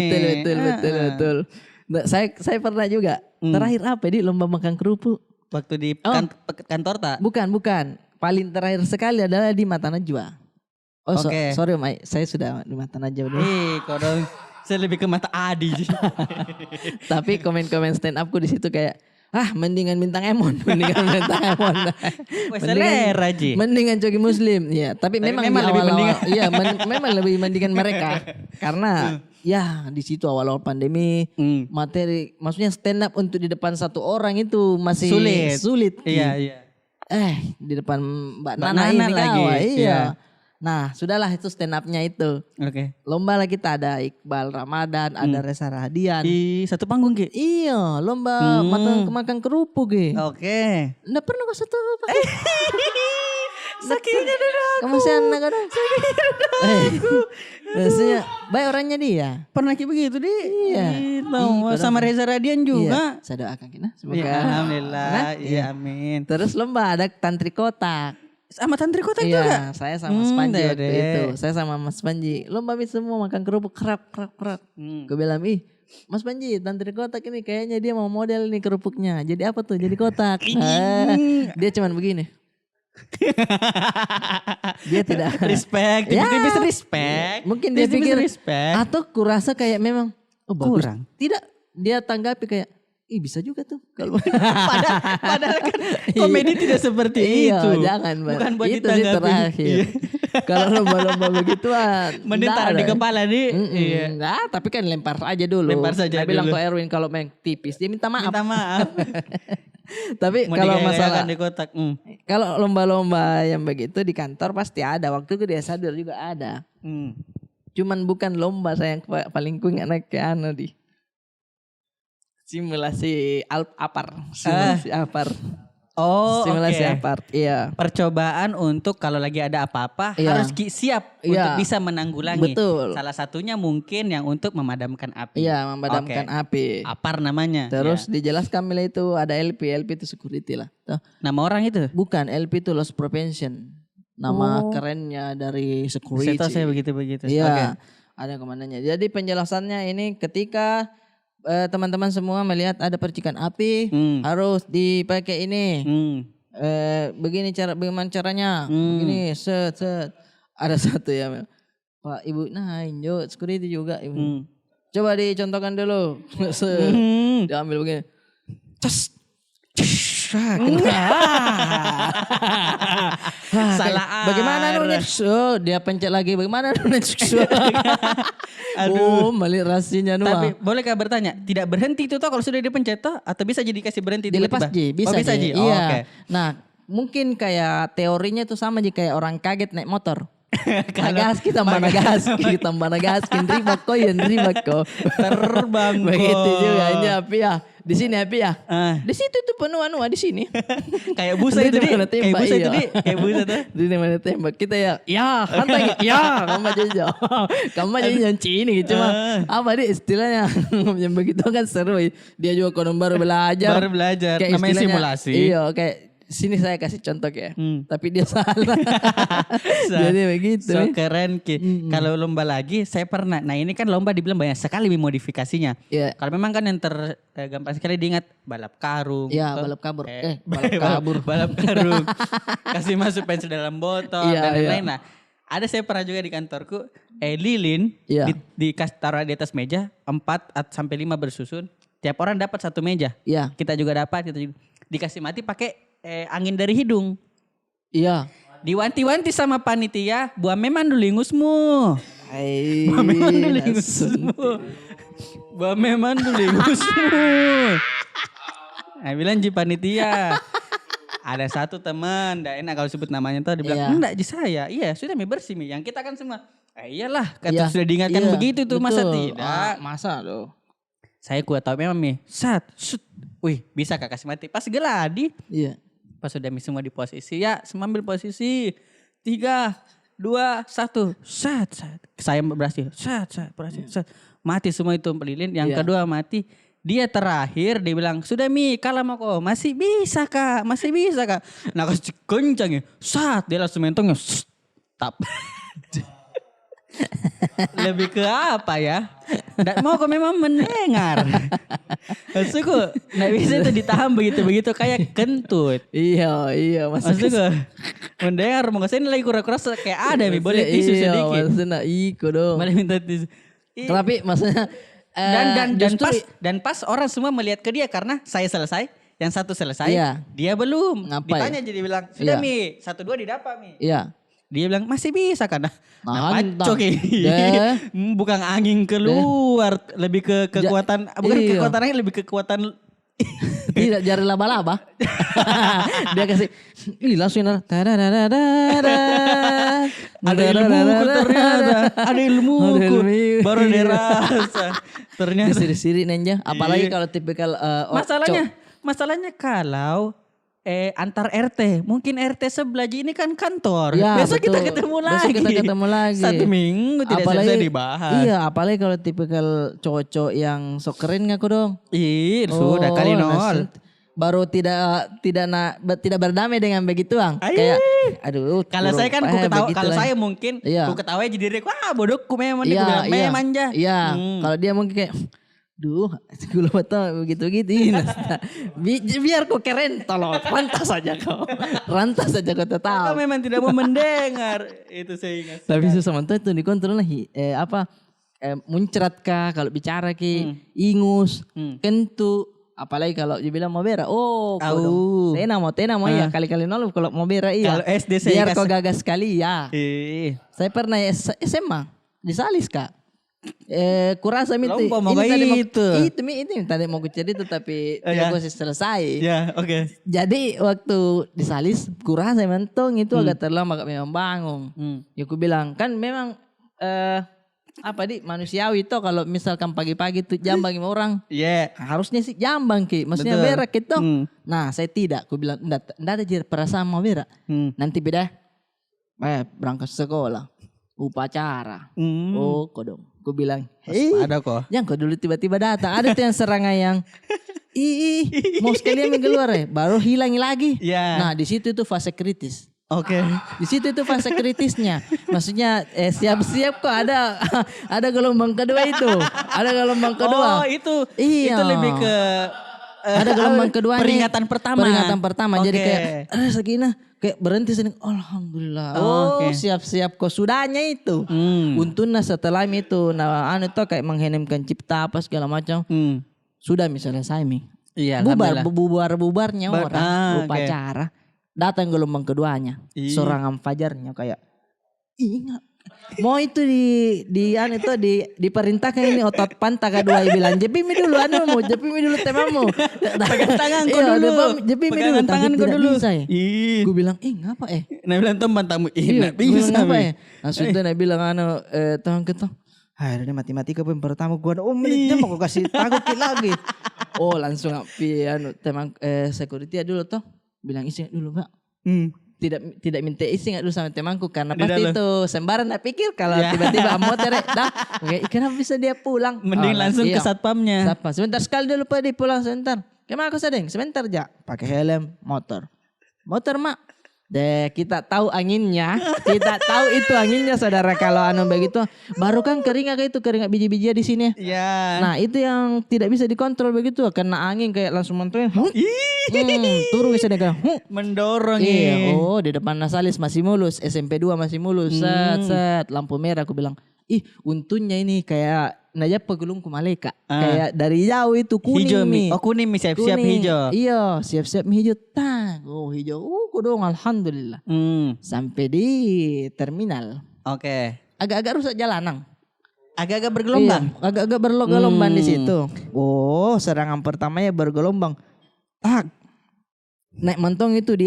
[SPEAKER 1] betul. Nah, saya pernah juga. Terakhir apa di lomba makan kerupuk?
[SPEAKER 2] Waktu di kantor tak?
[SPEAKER 1] Bukan. paling terakhir sekali adalah di Mata Najwa. Oh
[SPEAKER 2] Oke.
[SPEAKER 1] sorry Mai, saya sudah di Mata Najwa dulu.
[SPEAKER 2] Kodong. Saya lebih ke mata Adi.
[SPEAKER 1] Tapi komen-komen stand upku di situ kayak mendingan bintang Emon, mendingan bintang Emon.
[SPEAKER 2] Wah, selera, Ji.
[SPEAKER 1] Mendingan Coki Muslim. Ya, tapi memang
[SPEAKER 2] lebih
[SPEAKER 1] awal-awal,
[SPEAKER 2] mendingan.
[SPEAKER 1] iya, memang lebih mendingan mereka. Karena ya di situ awal-awal pandemi materi maksudnya stand up untuk di depan satu orang itu masih sulit.
[SPEAKER 2] Iya.
[SPEAKER 1] Di depan Mbak
[SPEAKER 2] Mbak
[SPEAKER 1] Nana
[SPEAKER 2] Nana
[SPEAKER 1] ini
[SPEAKER 2] lagi.
[SPEAKER 1] kawan, iya.
[SPEAKER 2] Iya.
[SPEAKER 1] Nah, sudahlah itu stand up-nya itu.
[SPEAKER 2] Oke.
[SPEAKER 1] Lomba lah kita ada Iqbal Ramadan, ada Reza Rahadian.
[SPEAKER 2] Di satu panggung, Ki.
[SPEAKER 1] Iya, lomba makan kerupuk Ki.
[SPEAKER 2] Oke.
[SPEAKER 1] Nggak pernah kau satu apa?
[SPEAKER 2] Sakitnya dulu.
[SPEAKER 1] Kamu masih anak kan? Maksudnya baik orangnya dia.
[SPEAKER 2] Pernah kayak begitu, Di.
[SPEAKER 1] Iya.
[SPEAKER 2] Sama Reza Radian juga.
[SPEAKER 1] Iya, saya doakan kita. Semoga.
[SPEAKER 2] Iya, alhamdulillah. Iya, amin.
[SPEAKER 1] Terus lomba ada tantri kotak.
[SPEAKER 2] Sama Tantri Kotak
[SPEAKER 1] Iya,
[SPEAKER 2] juga.
[SPEAKER 1] saya sama Mas Panji waktu
[SPEAKER 2] dede.
[SPEAKER 1] itu. Saya sama Mas Panji. Lomba semua makan kerupuk kerap. Gue bilang, Mas Panji, Tantri Kotak ini kayaknya dia mau model nih kerupuknya. Jadi apa tuh? Jadi kotak. Dia cuman begini. Dia tidak
[SPEAKER 2] Respect, tipis-tipis respect.
[SPEAKER 1] Mungkin dia
[SPEAKER 2] Tipis-tipis
[SPEAKER 1] pikir
[SPEAKER 2] respect.
[SPEAKER 1] atau kurasa kayak memang bagus.
[SPEAKER 2] Kurang.
[SPEAKER 1] Tidak, dia tanggapi kayak bisa juga tuh kalau
[SPEAKER 2] Padahal kan komedi tidak seperti
[SPEAKER 1] iya,
[SPEAKER 2] itu.
[SPEAKER 1] jangan Bang.
[SPEAKER 2] Bukan buat
[SPEAKER 1] itu sih
[SPEAKER 2] ditanggapi.
[SPEAKER 1] terakhir.
[SPEAKER 2] Iya.
[SPEAKER 1] Kalau lomba-lomba begituan
[SPEAKER 2] Mending taruh di kepala nih. Iya.
[SPEAKER 1] Enggak, tapi kan lempar aja dulu.
[SPEAKER 2] Lempar saja
[SPEAKER 1] Dia bilang
[SPEAKER 2] dulu.
[SPEAKER 1] ke Erwin kalau main tipis dia minta maaf.
[SPEAKER 2] Minta maaf.
[SPEAKER 1] Tapi
[SPEAKER 2] Mau
[SPEAKER 1] kalau
[SPEAKER 2] digaya-gayakan
[SPEAKER 1] masalah
[SPEAKER 2] di kotak.
[SPEAKER 1] kalau lomba-lomba yang begitu di kantor pasti ada. Waktu itu di Asadur juga ada. Cuman bukan lomba saya yang paling kuingat ke anu di simulasi apar. Simulasi apar.
[SPEAKER 2] Oh,
[SPEAKER 1] Simulasi
[SPEAKER 2] oke.
[SPEAKER 1] apar. Iya.
[SPEAKER 2] Percobaan untuk kalau lagi ada apa-apa
[SPEAKER 1] Iya.
[SPEAKER 2] harus siap untuk
[SPEAKER 1] Iya.
[SPEAKER 2] bisa menanggulangi.
[SPEAKER 1] Betul.
[SPEAKER 2] Salah satunya mungkin yang untuk memadamkan api.
[SPEAKER 1] Iya, memadamkan
[SPEAKER 2] Oke.
[SPEAKER 1] api.
[SPEAKER 2] Apar namanya.
[SPEAKER 1] Terus
[SPEAKER 2] Ya.
[SPEAKER 1] dijelaskan Mila itu ada LP itu security lah. Tuh.
[SPEAKER 2] Nama orang itu?
[SPEAKER 1] Bukan, LP itu loss prevention. Nama kerennya dari security.
[SPEAKER 2] Saya tahu saya begitu-begitu.
[SPEAKER 1] Iya,
[SPEAKER 2] Oke.
[SPEAKER 1] ada komandannya. Jadi penjelasannya ini ketika teman-teman semua melihat ada percikan api, harus dipakai ini. Begini bagaimana caranya? Begini, set. Ada satu ya, Pak Ibu, nah Injo, security juga. Ibu. Coba dicontohkan dulu. Set. Diambil begini. Cas.
[SPEAKER 2] Salah
[SPEAKER 1] Bagaimana
[SPEAKER 2] arah.
[SPEAKER 1] nunya? Dia pencet lagi. Bagaimana nunya?
[SPEAKER 2] Aduh.
[SPEAKER 1] Mali rasinya nuah.
[SPEAKER 2] Tapi bolehkah bertanya, tidak berhenti itu toh kalau sudah dipencet toh atau bisa jadi kasih berhenti
[SPEAKER 1] Dilepas
[SPEAKER 2] tiba-tiba?
[SPEAKER 1] Ji, bisa,
[SPEAKER 2] Oh, bisa Ji. Oh,
[SPEAKER 1] Iya.
[SPEAKER 2] oke.
[SPEAKER 1] Nah, mungkin kayak teorinya itu sama Ji kayak orang kaget naik motor. Nagaski tambah nagaski nerima ko ya nerima ko.
[SPEAKER 2] Terbang kok.
[SPEAKER 1] Begitu juga aja api ya. Di sini api ya.
[SPEAKER 2] Ah.
[SPEAKER 1] Di situ itu penuh di sini.
[SPEAKER 2] Kayak busa itu
[SPEAKER 1] Di
[SPEAKER 2] di.
[SPEAKER 1] mana
[SPEAKER 2] Kayak
[SPEAKER 1] tembak,
[SPEAKER 2] busa itu
[SPEAKER 1] iya.
[SPEAKER 2] di. Kayak busa tuh.
[SPEAKER 1] Di mana tembak kita ya hantai ya kamu aja kamu aja nyanyi ini gitu mah apa dia istilahnya yang begitu kan seru dia juga konon baru belajar
[SPEAKER 2] Kayak namanya
[SPEAKER 1] istilahnya,
[SPEAKER 2] simulasi.
[SPEAKER 1] iya kayak sini saya kasih contoh ya tapi dia salah jadi begitu
[SPEAKER 2] So keren Ki. Kalau lomba lagi saya pernah. Nah ini kan lomba dibilang banyak sekali modifikasinya.
[SPEAKER 1] Iya.
[SPEAKER 2] Kalau memang kan yang gampang sekali diingat balap karung.
[SPEAKER 1] Iya,
[SPEAKER 2] Toh.
[SPEAKER 1] balap kabur. Balap kabur.
[SPEAKER 2] balap karung. Kasih masuk pensil dalam botol
[SPEAKER 1] Iya,
[SPEAKER 2] dan
[SPEAKER 1] iya.
[SPEAKER 2] lain-lain. Nah, ada saya pernah juga di kantorku lilin
[SPEAKER 1] Iya.
[SPEAKER 2] taruh di atas meja 4 sampai 5 bersusun. Tiap orang dapat satu meja.
[SPEAKER 1] Iya.
[SPEAKER 2] Kita juga dapat, dikasih mati pakai angin dari hidung.
[SPEAKER 1] Iya.
[SPEAKER 2] Diwanti-wanti sama panitia, buah memang dulu ingusmu.
[SPEAKER 1] Hai.
[SPEAKER 2] Buah memang dulu ingusmu. Buah memang dulu ingusmu. Nah, bilang ji panitia. Ada satu teman, enggak enak kalau sebut namanya tuh, dia bilang,
[SPEAKER 1] Iya.
[SPEAKER 2] enggak ji saya. Iya, sudah bersih mi. Yang kita kan semua, iyalah, kata
[SPEAKER 1] Iya.
[SPEAKER 2] sudah diingatkan
[SPEAKER 1] Iya,
[SPEAKER 2] begitu tuh, masa
[SPEAKER 1] betul.
[SPEAKER 2] tidak?
[SPEAKER 1] Masa loh.
[SPEAKER 2] Saya kuat tahu memang mi. Shoot. Wih, bisa kak kasih mati. Pas geladi.
[SPEAKER 1] Iya.
[SPEAKER 2] Pas sudah semua di posisi, ya semua ambil posisi. 3, 2, 1. Sat. Saya berhasil. Berhasil. Sat. Mati semua itu lilin. Yang
[SPEAKER 1] Iya.
[SPEAKER 2] kedua mati. Dia terakhir dia bilang, sudah Mi kalah mau kok. Masih bisa kak. Nah kasih kencang ya. Sat. Dia langsung mentongnya. Tap. Lebih ke apa ya? Nggak mau kok memang mendengar. Maksudku nggak bisa itu ditahan begitu-begitu kayak kentut.
[SPEAKER 1] Iya
[SPEAKER 2] Maksudku mendengar mau kesini lagi kura-kura kayak ada nih boleh tisu sedikit.
[SPEAKER 1] Maksudnya iko dong.
[SPEAKER 2] Boleh minta tisu.
[SPEAKER 1] Tapi maksudnya
[SPEAKER 2] Dan pas orang semua melihat ke dia karena saya selesai, yang satu selesai,
[SPEAKER 1] Iya.
[SPEAKER 2] dia belum.
[SPEAKER 1] Ngapain?
[SPEAKER 2] Ditanya jadi bilang, sudah
[SPEAKER 1] Iya.
[SPEAKER 2] Mi, 1-2 didapat Mi.
[SPEAKER 1] Iya.
[SPEAKER 2] Dia bilang masih bisa kan? Nah,
[SPEAKER 1] Mantap.
[SPEAKER 2] cok
[SPEAKER 1] Deh.
[SPEAKER 2] bukan angin keluar, lebih ke kekuatan, bukan
[SPEAKER 1] iya.
[SPEAKER 2] kekuatan angin, lebih ke kekuatan.
[SPEAKER 1] Tidak jari laba-laba. Dia kasih langsung
[SPEAKER 2] Ada ilmuku ternyata, ada ilmuku, baru dirasa. Ternyata.
[SPEAKER 1] Siri-siri nenja. Apalagi
[SPEAKER 2] Iya.
[SPEAKER 1] kalau tipikal
[SPEAKER 2] Masalahnya kalau antar RT, mungkin RT sebelah ini kan kantor.
[SPEAKER 1] Ya,
[SPEAKER 2] Besok kita
[SPEAKER 1] betul.
[SPEAKER 2] ketemu
[SPEAKER 1] Besok
[SPEAKER 2] lagi.
[SPEAKER 1] kita ketemu lagi.
[SPEAKER 2] 1 minggu tidak selesai dibahas.
[SPEAKER 1] Iya, apalagi kalau tipikal cowok-cowok yang sok keren ngaku dong.
[SPEAKER 2] Iya, sudah kali nol.
[SPEAKER 1] Baru tidak berdamai dengan begituan.
[SPEAKER 2] Ay.
[SPEAKER 1] Kayak aduh.
[SPEAKER 2] Kalau saya kan kalau saya mungkin
[SPEAKER 1] Iya.
[SPEAKER 2] ku ketawa jadi diriku, bodohku memang dia
[SPEAKER 1] Iya,
[SPEAKER 2] bilang
[SPEAKER 1] iya.
[SPEAKER 2] memang aja.
[SPEAKER 1] Iya, kalau dia mungkin kayak duh, gue lupa tau begitu-gitu. Biar kau keren, tolong rantas saja kau. Rantas saja kau
[SPEAKER 2] Kau
[SPEAKER 1] tahu.
[SPEAKER 2] memang tidak mau mendengar. Itu saya ingat.
[SPEAKER 1] Tapi susah mantu itu dikontrol lah. Muncrat kah kalau bicara ki, ingus, kentu. Apalagi kalau dibilang mau berak. Oh, tena mau ya kali-kali nol kalau mau berak iya.
[SPEAKER 2] Kalau SD saya
[SPEAKER 1] biar kau gagas sekali ya. Saya pernah SMA di Salis kak. Kurasa itu
[SPEAKER 2] Lomba mau kayak
[SPEAKER 1] itu tadi mau cerita tapi
[SPEAKER 2] ya.
[SPEAKER 1] gue selesai.
[SPEAKER 2] Ya, oke.
[SPEAKER 1] Jadi waktu di Salis kurasa mentong itu agak terlambat memang bangun. Ya aku bilang kan memang manusiawi itu kalau misalkan pagi-pagi tuh jambang sama orang.
[SPEAKER 2] Iya.
[SPEAKER 1] Harusnya sih jambang ki, maksudnya
[SPEAKER 2] Betul.
[SPEAKER 1] berak gitu. Nah saya tidak, aku bilang enggak ada perasaan mau berak. Nanti beda, berangkat sekolah, upacara. Oh kodong, aku bilang,
[SPEAKER 2] Ada kok.
[SPEAKER 1] jangan kau dulu tiba-tiba datang. Ada tuh yang serangan yang, mau sekalian keluar ya, baru hilang lagi.
[SPEAKER 2] Iya.
[SPEAKER 1] Nah di situ itu fase kritis.
[SPEAKER 2] Oke.
[SPEAKER 1] Di situ itu fase kritisnya. Maksudnya siap-siap kok ada gelombang kedua itu. Ada gelombang kedua.
[SPEAKER 2] Oh, itu
[SPEAKER 1] Iya.
[SPEAKER 2] itu lebih ke
[SPEAKER 1] Ada gelombang keduanya.
[SPEAKER 2] peringatan pertama.
[SPEAKER 1] Peringatan pertama. Jadi
[SPEAKER 2] Oke.
[SPEAKER 1] kayak Sakinah kayak berhenti sini. Alhamdulillah.
[SPEAKER 2] Oke.
[SPEAKER 1] Siap-siap kok sudahnya itu. Untungnya setelah itu itu kayak mengheningkan cipta apa segala macam. Sudah misalnya saya
[SPEAKER 2] Iya, alhamdulillah.
[SPEAKER 1] bubarnya orang
[SPEAKER 2] oke.
[SPEAKER 1] upacara. Datang gelombang keduanya. Serangan fajarnya kayak ingat. Mau itu diperintahkan ini otot pantat kedua bilang jepimi dulu mau jepimi dulu temamu.
[SPEAKER 2] Pegang tangan kau dulu.
[SPEAKER 1] Jepimi dulu
[SPEAKER 2] Pegangan
[SPEAKER 1] tapi
[SPEAKER 2] tangan kau
[SPEAKER 1] tidak
[SPEAKER 2] dulu.
[SPEAKER 1] bisa ya.
[SPEAKER 2] Ih.
[SPEAKER 1] Gue bilang ngapa
[SPEAKER 2] Nah bilang teman tamu. Nggak
[SPEAKER 1] gua bilang,
[SPEAKER 2] bisa.
[SPEAKER 1] ngapa
[SPEAKER 2] Mi.
[SPEAKER 1] ya. Langsung tuh dia bilang Tuhan ketong. Akhirnya mati-mati ke pertama gue menit mau kasih takut lagi. Oh langsung teman security dulu toh bilang isi dulu Pak. Tidak minta isi nggak dulu sama temanku karena
[SPEAKER 2] Di
[SPEAKER 1] pasti
[SPEAKER 2] dalam.
[SPEAKER 1] itu sembarang nak pikir kalau
[SPEAKER 2] Ya.
[SPEAKER 1] tiba-tiba motor kenapa bisa dia pulang
[SPEAKER 2] Mending langsung ke satpamnya.
[SPEAKER 1] Satpam sebentar sekali dulu Pak pulang sebentar kemana aku sedang sebentar aja pakai helm motor mak kita tahu anginnya kita tahu itu anginnya saudara kalau begitu baru kan keringat biji-biji di sini.
[SPEAKER 2] Iya.
[SPEAKER 1] Nah itu yang tidak bisa dikontrol begitu karena angin kayak langsung mantuin. Turun bisa dengan
[SPEAKER 2] Mendorong
[SPEAKER 1] iya. Oh di depan Nasalis masih mulus, SMP 2 masih mulus. Set lampu merah aku bilang, untungnya ini kayak najap pegulungku malaikat. Kayak dari jauh itu kuning
[SPEAKER 2] hijau
[SPEAKER 1] nih.
[SPEAKER 2] Oh kuning Mi, siap-siap
[SPEAKER 1] Kuning.
[SPEAKER 2] hijau.
[SPEAKER 1] Iya, siap-siap hijau. Oh hijau. Kudong alhamdulillah. Sampai di terminal.
[SPEAKER 2] Oke.
[SPEAKER 1] Agak-agak rusak jalanan.
[SPEAKER 2] Agak-agak bergelombang.
[SPEAKER 1] Iya, agak-agak bergelombang di situ. Oh, serangan pertamanya bergelombang. Naik mentong itu di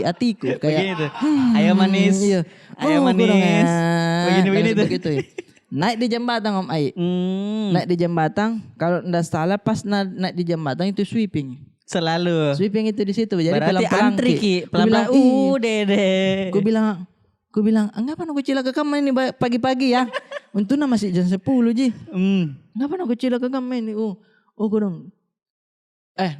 [SPEAKER 1] hatiku kayak
[SPEAKER 2] Begini tuh. Ayo manis.
[SPEAKER 1] iya.
[SPEAKER 2] Ayo manis. Begini-begini tuh.
[SPEAKER 1] Begitu ya. Naik di jembatan Om Ai. Naik di jembatan, kalau enggak salah pas naik di jembatan itu sweeping.
[SPEAKER 2] Selalu.
[SPEAKER 1] Sweeping itu di situ. Jadi
[SPEAKER 2] Berarti
[SPEAKER 1] pelan-pelan
[SPEAKER 2] antri Ki. Pelan-pelan. Dede.
[SPEAKER 1] Gue bilang, ngapa aku cilaka ke kamu ini pagi-pagi ya? Untungnya masih jam 10 Ji. Ngapa aku cilaka ke kamu ini? Gue dong.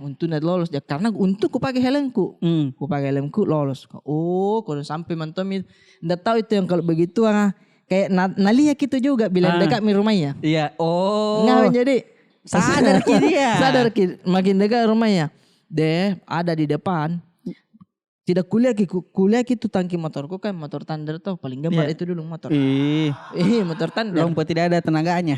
[SPEAKER 1] Untungnya lolos ya karena untuk ku pakai helmku. Ku pakai helmku lolos. Oh, kalau sampai mantom ndak tahu itu yang kalau begitu kayak nalia gitu juga bilang dekat mi rumahnya.
[SPEAKER 2] Iya. Oh.
[SPEAKER 1] Ngawen jadi
[SPEAKER 2] Sadar ki dia.
[SPEAKER 1] Sadar ki makin dekat rumahnya. Deh ada di depan. Tidak kuliah gitu tangki motorku kan motor Thunder tuh paling gambar itu dulu motor. Motor Thunder.
[SPEAKER 2] Rumput tidak ada tenaganya.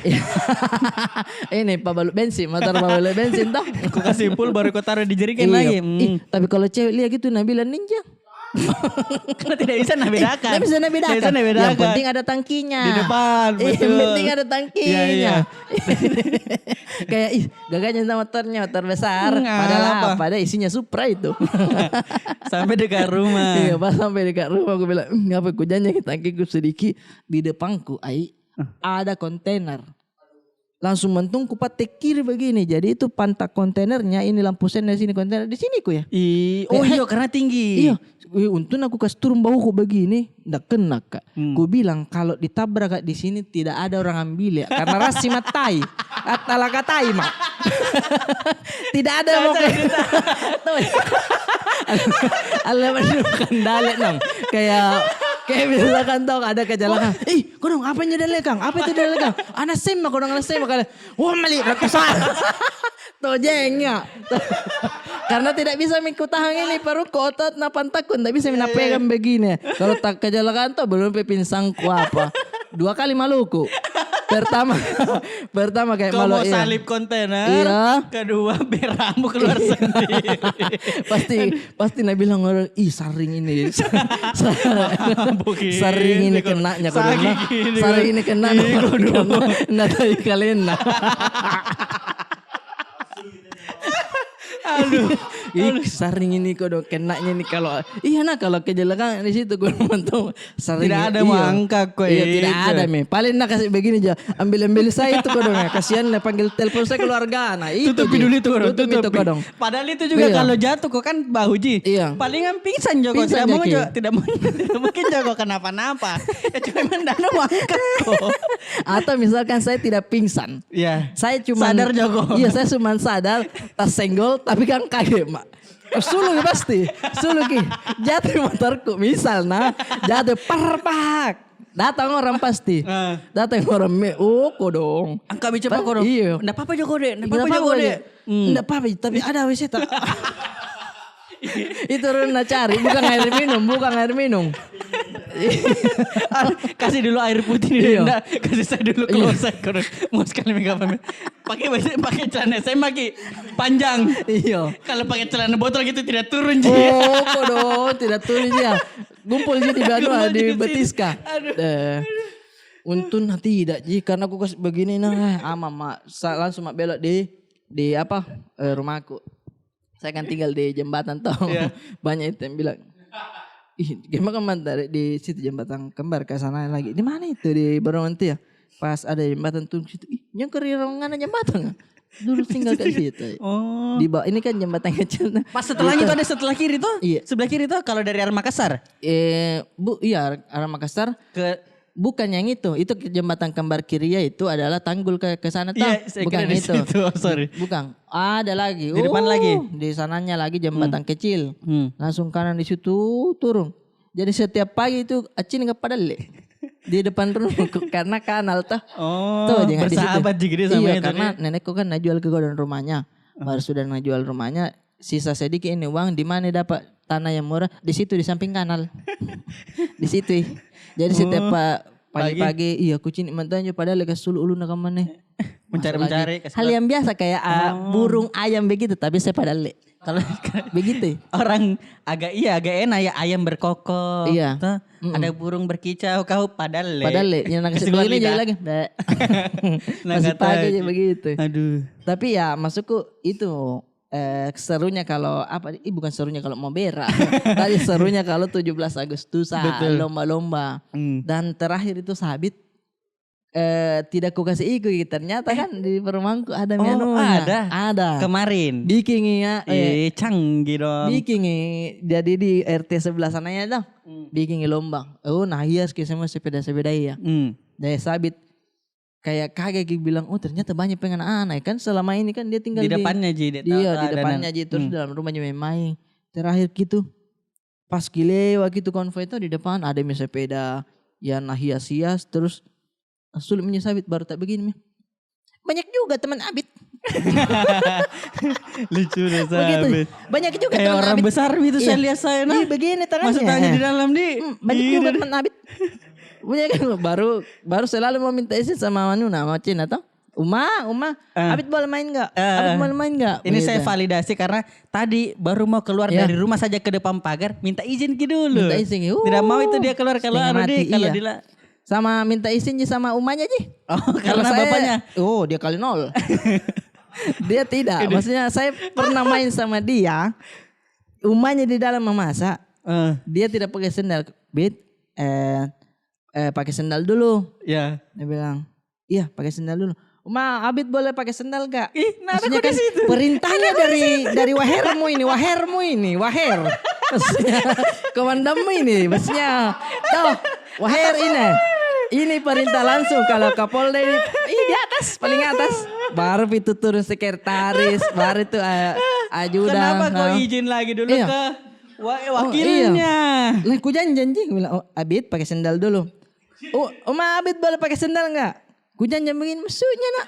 [SPEAKER 1] Ini pabalut bensin, motor pabalut bensin toh.
[SPEAKER 2] Aku kasih full baru kau taruh di jerigen lagi.
[SPEAKER 1] Tapi kalau cewek lihat gitu Nabila ninja.
[SPEAKER 2] Karena tidak bisa nabedakan.
[SPEAKER 1] Tidak bisa nabedakan. Yang penting ada tangkinya.
[SPEAKER 2] Di depan. Betul.
[SPEAKER 1] Yang penting ada tangkinya.
[SPEAKER 2] Iya.
[SPEAKER 1] Kayak gagahnya motornya motor besar. Padahal isinya Supra itu.
[SPEAKER 2] Sampai dekat rumah.
[SPEAKER 1] Iya pas sampai dekat rumah aku bilang ngapa ku janji tangkiku sedikit di depanku ada kontainer. Langsung mentung ku patek kiri begini. Jadi itu pantat kontainernya ini lampu sen di sini kontainer di sini ku ya.
[SPEAKER 2] Oh iya karena tinggi.
[SPEAKER 1] Iya. Untung aku kasih turun bahuku begini, ndak kena kak. Ku bilang kalau ditabrak kak di sini tidak ada orang ambil ya, karena rasi matai, katai mak. Tidak ada mau Allah bukan dalek nong, kayak misalkan tau ada kecelakaan. Kau dong apa yang dalek kang? Apa itu dalek kang? Anak sema kau dong anak sema kalian. Wah mali rakusan. Tuh jengnya. Karena tidak bisa mikutahang ini perut otot napan takut tidak bisa menapegang begini. Kalau tak kecelakaan tuh belum pinsangku apa. 2 kali maluku. Pertama kayak
[SPEAKER 2] kau
[SPEAKER 1] malu
[SPEAKER 2] mau salib kontainer. Iya. Kedua beramu keluar sendiri.
[SPEAKER 1] pasti Nabi bilang orang saring ini. Saring ini kenanya kodona. Saring ini kena. Nah tadi kalian nah. Aduh, saring ini kok dong kenanya nih kalau kalau kejelakan di situ gue nonton saring
[SPEAKER 2] tidak ada mau angka kok
[SPEAKER 1] tidak ada paling nak kasih begini aja ambil saya itu kok dong kasihan lah panggil telepon saya keluarga
[SPEAKER 2] tutupi dulu itu
[SPEAKER 1] dong
[SPEAKER 2] padahal itu juga kalau jatuh kok kan bahu ji palingan pingsan Joko tidak mungkin Joko kenapa-napa ya cuma dana mau angkat kok
[SPEAKER 1] atau misalkan saya tidak pingsan saya cuma
[SPEAKER 2] sadar Joko
[SPEAKER 1] saya cuma sadar tas senggol tapi kan kaget mak. Sulu pasti, jatuh motorku misal jatuh parpak. Datang orang pasti, datang orang kok dong.
[SPEAKER 2] Angka bicara kok dong.
[SPEAKER 1] Iya.
[SPEAKER 2] Nggak apa-apa Joko deh, nggak apa-apa tapi ada wc tak.
[SPEAKER 1] Itu Runa cari, bukan air minum.
[SPEAKER 2] Kasih dulu air putih nih, kasih saya dulu kloset mau sekali megang pakai celana saya pakai panjang.
[SPEAKER 1] Iya.
[SPEAKER 2] Kalau pakai celana botol gitu tidak turun
[SPEAKER 1] kok dong, tidak turun dia. Gumpul jadi di betiska. Untung tidak karena aku kasih begini mak langsung mak belok di rumahku. Saya kan tinggal di jembatan toh. Banyak itu yang bilang gimana dari di situ jembatan kembar ke sana lagi. Di mana itu di Baronganti ya? Pas ada jembatan tuh situ. Yang kerirungan jembatan. Dulu tinggal ke situ. Di bawah ini kan jembatan kecil.
[SPEAKER 2] Pas setelahnya itu ada setelah kiri tuh. Iya. Sebelah kiri tuh kalau dari arah Makassar.
[SPEAKER 1] Arah Makassar ke bukan yang itu jembatan kembar kiri itu adalah tanggul ke sana tuh. Bukan itu. Bukan. Ada lagi.
[SPEAKER 2] Di depan lagi.
[SPEAKER 1] Di sananya lagi jembatan kecil. Langsung kanan di situ turun. Jadi setiap pagi itu acin enggak padahal di depan rumah karena kanal tuh.
[SPEAKER 2] Tuh bersahabat juga sama itu.
[SPEAKER 1] Karena nenekku kan najual ke godon rumahnya. Baru sudah najual rumahnya, sisa sedikit ini uang di mana dapat tanah yang murah? Di situ di samping kanal. Di situ. Jadi setiap pagi kucing mantannya padahal lekas sulu ulu nak mana.
[SPEAKER 2] Mencari.
[SPEAKER 1] Hal yang biasa kayak burung ayam begitu tapi saya padahal kalau begitu.
[SPEAKER 2] Orang agak enak ya ayam berkokok.
[SPEAKER 1] Iya.
[SPEAKER 2] Ada burung berkicau kau padahal
[SPEAKER 1] yang nak kasih begini jadi lagi. Masih pagi aja begitu.
[SPEAKER 2] Aduh.
[SPEAKER 1] Tapi ya maksudku itu serunya kalau bukan serunya kalau mau berak. Tadi serunya kalau 17 Agustusan lomba-lomba. Dan terakhir itu sabit tidak ku kasih ikut ternyata kan di perumahanku ada ada
[SPEAKER 2] kemarin
[SPEAKER 1] bikin
[SPEAKER 2] canggih dong
[SPEAKER 1] bikin jadi di RT sebelah sananya dong bikin lomba hias ke semua sepeda-sepeda ya dari sabit kayak kaget bilang ternyata banyak pengen anak kan selama ini kan dia tinggal
[SPEAKER 2] di depannya di
[SPEAKER 1] depannya terus dalam rumahnya main terakhir gitu pas lewat gitu konvoy itu di depan ada sepeda ya nah hias-hias terus sulit menyesabit baru tak begini. Banyak juga teman Abid.
[SPEAKER 2] Lucu deh
[SPEAKER 1] Begitu.
[SPEAKER 2] Sabit.
[SPEAKER 1] Banyak juga
[SPEAKER 2] Kayak
[SPEAKER 1] teman
[SPEAKER 2] orang
[SPEAKER 1] Abid.
[SPEAKER 2] besar gitu saya lihat saya nah.
[SPEAKER 1] Iya begini tangannya.
[SPEAKER 2] Masuk tangannya di dalam di.
[SPEAKER 1] Banyak juga teman Abid. Punya kan baru selalu mau minta izin sama Manuna sama Cina toh. Uma, Abid boleh main enggak? Abid boleh main enggak?
[SPEAKER 2] Ini saya validasi karena tadi baru mau keluar dari rumah saja ke depan pagar minta izin ki dulu.
[SPEAKER 1] Minta izin.
[SPEAKER 2] Tidak mau itu dia keluar kalau
[SPEAKER 1] iya.
[SPEAKER 2] Dila.
[SPEAKER 1] Sama minta izin sama umanya Ji.
[SPEAKER 2] Oh, karena bapaknya.
[SPEAKER 1] Oh, dia kali 0. Dia tidak. Maksudnya saya pernah main sama dia. Umanya di dalam memasak. Dia tidak pakai sendal. Bit, pakai sendal dulu.
[SPEAKER 2] Ya.
[SPEAKER 1] Dia bilang, iya pakai sendal dulu. Uma, Abid boleh pakai sendal gak?
[SPEAKER 2] Maksudnya
[SPEAKER 1] kan perintahnya dari wahermu ini. Waher. Maksudnya komandanmu ini. Maksudnya, toh, waher ini. Ini perintah langsung kalau Kapolda ini di atas, paling atas. Baru itu turun sekretaris, baru itu ajudan.
[SPEAKER 2] Kenapa kau izin lagi dulu ke wakilnya?
[SPEAKER 1] Lah ku janji bilang, Abid pakai sendal dulu. Oma Abid boleh pakai sendal enggak? Ku janji begini maksudnya nak.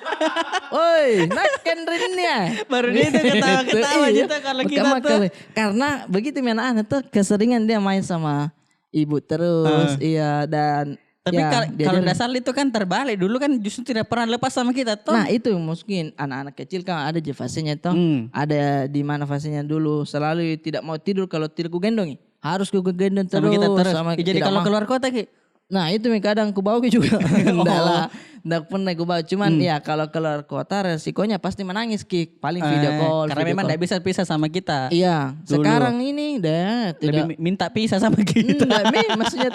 [SPEAKER 1] Oi, nak kendrinnya.
[SPEAKER 2] Baru dia itu ketawa-ketawa gitu kalau kita tuh.
[SPEAKER 1] Karena begitu anak-anak tuh keseringan dia main sama ibu terus. Iya dan
[SPEAKER 2] tapi kalau dasar itu kan terbalik. Dulu kan justru tidak pernah lepas sama kita toh.
[SPEAKER 1] Nah itu mungkin anak-anak kecil kan ada fasenya toh. Ada di mana fasenya dulu. Selalu tidak mau tidur kalau tidak ku gendong. Harus ku gendong terus.
[SPEAKER 2] Sama kita terus. Jadi kalau
[SPEAKER 1] mau.
[SPEAKER 2] keluar kota Ki.
[SPEAKER 1] Nah itu kadang ku bawa juga. Enggak lah. Enggak pernah ku bawa. Cuman ya kalau keluar kota resikonya pasti menangis Ki. Paling video call.
[SPEAKER 2] Karena memang tidak bisa pisah sama kita.
[SPEAKER 1] Iya.
[SPEAKER 2] Dulu.
[SPEAKER 1] Sekarang ini tidak.
[SPEAKER 2] Lebih minta pisah sama kita.
[SPEAKER 1] Maksudnya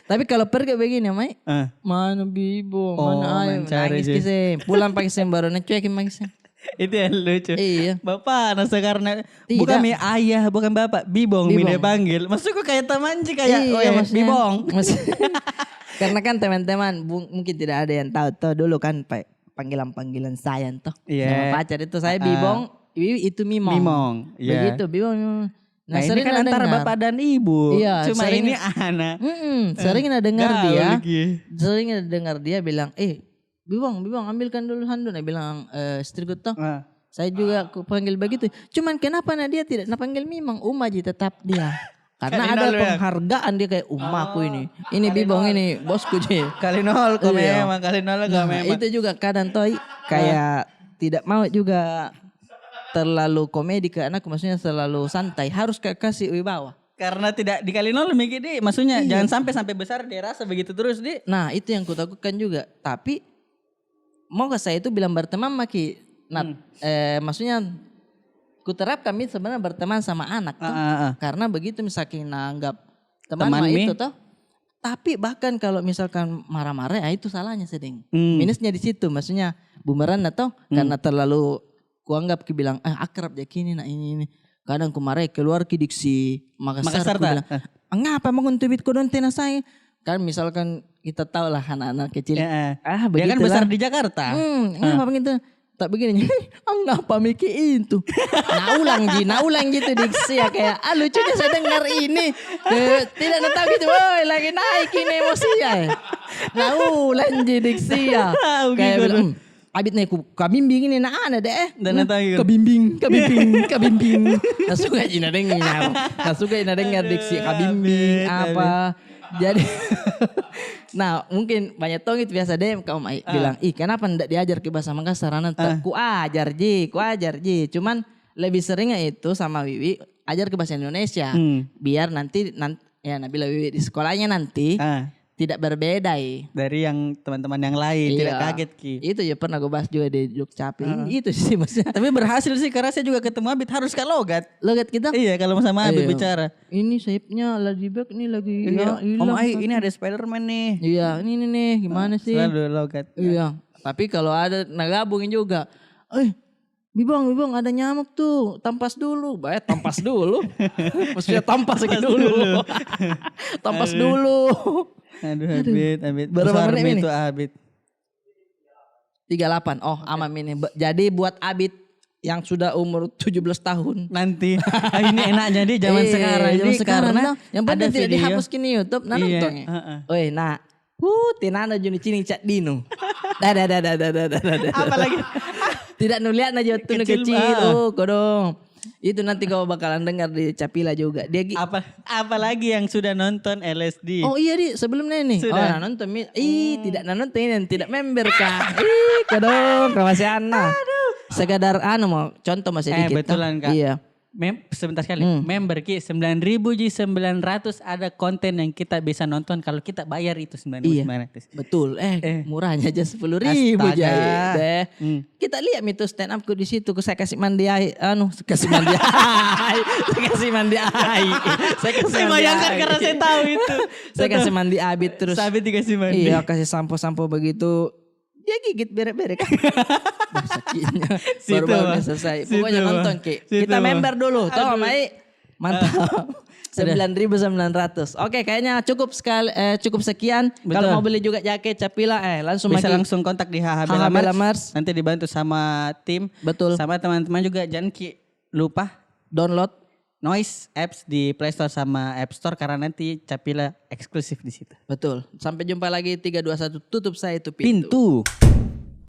[SPEAKER 1] tapi kalau pergi begini Mai. Mana Bibo. Mana ayam. Nangis Ki. Pulang pakai baru cuekin pakai
[SPEAKER 2] Itu yang lucu.
[SPEAKER 1] Iya.
[SPEAKER 2] Bapak nasa karena bukan mi ayah, bukan bapak, Bibong mi dia panggil. Maksudku kayak teman sih kayak Bibong.
[SPEAKER 1] Karena kan teman-teman mungkin tidak ada yang tahu dulu kan panggilan saya toh. Sama pacar itu saya Bibong, itu Mimong.
[SPEAKER 2] Iya.
[SPEAKER 1] Begitu Bibong.
[SPEAKER 2] Nah ini kan antara bapak dan ibu.
[SPEAKER 1] Iya,
[SPEAKER 2] cuma ini anak.
[SPEAKER 1] Sering dengar dia bilang, Bibong ambilkan dulu handuk. Dia bilang istriku toh. Saya juga aku panggil begitu. Cuman kenapa dia tidak panggil Mimang? Umaji tetap dia. Karena ada penghargaan dia kayak umaku ini. Ini Bibong ini bosku Ji.
[SPEAKER 2] Kali 0 kok memang.
[SPEAKER 1] Itu juga kadang toh kayak tidak mau juga terlalu komedi ke anakku. Maksudnya selalu santai. Harus kasih wibawa.
[SPEAKER 2] Karena tidak dikali 0 mikir di. Maksudnya jangan sampai besar dia rasa begitu terus di.
[SPEAKER 1] Nah itu yang kutakutkan juga. Tapi mau ke saya itu bilang berteman Maki. Nah, maksudnya kuterapkan sebenarnya berteman sama anak tuh. Karena begitu misalkan anggap teman itu toh. Tapi bahkan kalau misalkan marah-marah itu salahnya sedang. Minusnya di situ maksudnya bumerang atau karena terlalu kuanggap bilang akrab ya kini nak ini. Kadang kumarai keluar ki diksi Makassar bilang, "Ngapa mau tumbit ko don tena saya?" Kan misalkan kita tahu lah anak-anak kecil.
[SPEAKER 2] Dia kan besar di Jakarta.
[SPEAKER 1] Ngapa begitu? Tak begini. Ngapa mikir itu? Naulang gitu diksi ya kayak lucunya saya dengar ini. Tidak tahu gitu. Woi lagi naik ini emosi ya. Naulang diksi ya. Kayak bilang Abid nih kabimbing ini ada deh.
[SPEAKER 2] Dan
[SPEAKER 1] kabimbing. Langsung aja dengar diksi kabimbing apa. Jadi nah mungkin banyak tong itu biasa deh kamu bilang kenapa ndak diajar ke bahasa Makassar ku ajar ji cuman lebih seringnya itu sama Wiwi ajar ke bahasa Indonesia biar nanti ya Nabila Wiwi di sekolahnya nanti tidak berbeda
[SPEAKER 2] dari yang teman-teman yang lain. Tidak kaget Ki.
[SPEAKER 1] Itu ya pernah gue bahas juga di Jogcapil. Itu sih maksudnya.
[SPEAKER 2] Tapi berhasil sih karena saya juga ketemu Abid harus ke logat kita. Iya kalau sama Abid bicara.
[SPEAKER 1] Ini sayapnya lagi back nih lagi.
[SPEAKER 2] Om Ai ini ada Spiderman nih.
[SPEAKER 1] Iya ini nih gimana sih.
[SPEAKER 2] Selalu logat.
[SPEAKER 1] Iya. Tapi kalau ada nagabungin juga. Bibong ada nyamuk tuh. Tampas dulu. Baik tampas dulu. Maksudnya tampas dulu. Tampas dulu.
[SPEAKER 2] Aduh Abid.
[SPEAKER 1] Berapa menit ini?
[SPEAKER 2] Itu Abid.
[SPEAKER 1] 38. Oh aman ini. Jadi buat Abid yang sudah umur 17 tahun.
[SPEAKER 2] Nanti. Ini enaknya di zaman sekarang.
[SPEAKER 1] Zaman sekarang. Yang penting tidak
[SPEAKER 2] video.
[SPEAKER 1] dihapus kini YouTube. Nah nontonnya.
[SPEAKER 2] Nah
[SPEAKER 1] Tinana juni cini cat dino. Dah.
[SPEAKER 2] Apalagi
[SPEAKER 1] Tidak nuliat aja tuh
[SPEAKER 2] Kecil,
[SPEAKER 1] kecil.
[SPEAKER 2] ah.
[SPEAKER 1] Oh, kodong. Itu nanti kau bakalan dengar di Capila juga. Dia
[SPEAKER 2] apalagi yang sudah nonton LSD.
[SPEAKER 1] Oh iya di sebelumnya nih.
[SPEAKER 2] Sudah.
[SPEAKER 1] Oh nah, nonton. Tidak nonton ini tidak member kah? Kodong masih Ana. Sekadar mau contoh masih dikit.
[SPEAKER 2] Betulan Kak.
[SPEAKER 1] Iya.
[SPEAKER 2] Sebentar sekali. Member Ki 9.900 ada konten yang kita bisa nonton kalau kita bayar itu 9.900.
[SPEAKER 1] Betul. Murahnya aja 10.000
[SPEAKER 2] Astaga.
[SPEAKER 1] aja. Deh. Kita lihat itu stand upku di situ. Saya kasih mandi air. Saya kasih mandi air.
[SPEAKER 2] Saya bayangkan karena saya tahu itu.
[SPEAKER 1] Saya kasih mandi abit terus.
[SPEAKER 2] Sabit dikasih mandi.
[SPEAKER 1] Iya, kasih sampo-sampo begitu. Dia gigit berek-berek. Sakitnya. Baru-baru selesai. Pokoknya nonton Ki. Kita member dulu. Toh Mai. Mantap. 9.900. Oke, kayaknya cukup sekali cukup sekian. Kalau mau beli juga jaket Capila langsung
[SPEAKER 2] bisa
[SPEAKER 1] lagi.
[SPEAKER 2] langsung kontak di HH
[SPEAKER 1] HH Bella Mars.
[SPEAKER 2] Nanti dibantu sama tim.
[SPEAKER 1] Betul.
[SPEAKER 2] Sama teman-teman juga jangan lupa
[SPEAKER 1] Download
[SPEAKER 2] Noise apps di Play Store sama App Store karena nanti Capila eksklusif di situ.
[SPEAKER 1] Betul. Sampai jumpa lagi 3 2 1 tutup saya itu
[SPEAKER 2] Pintu.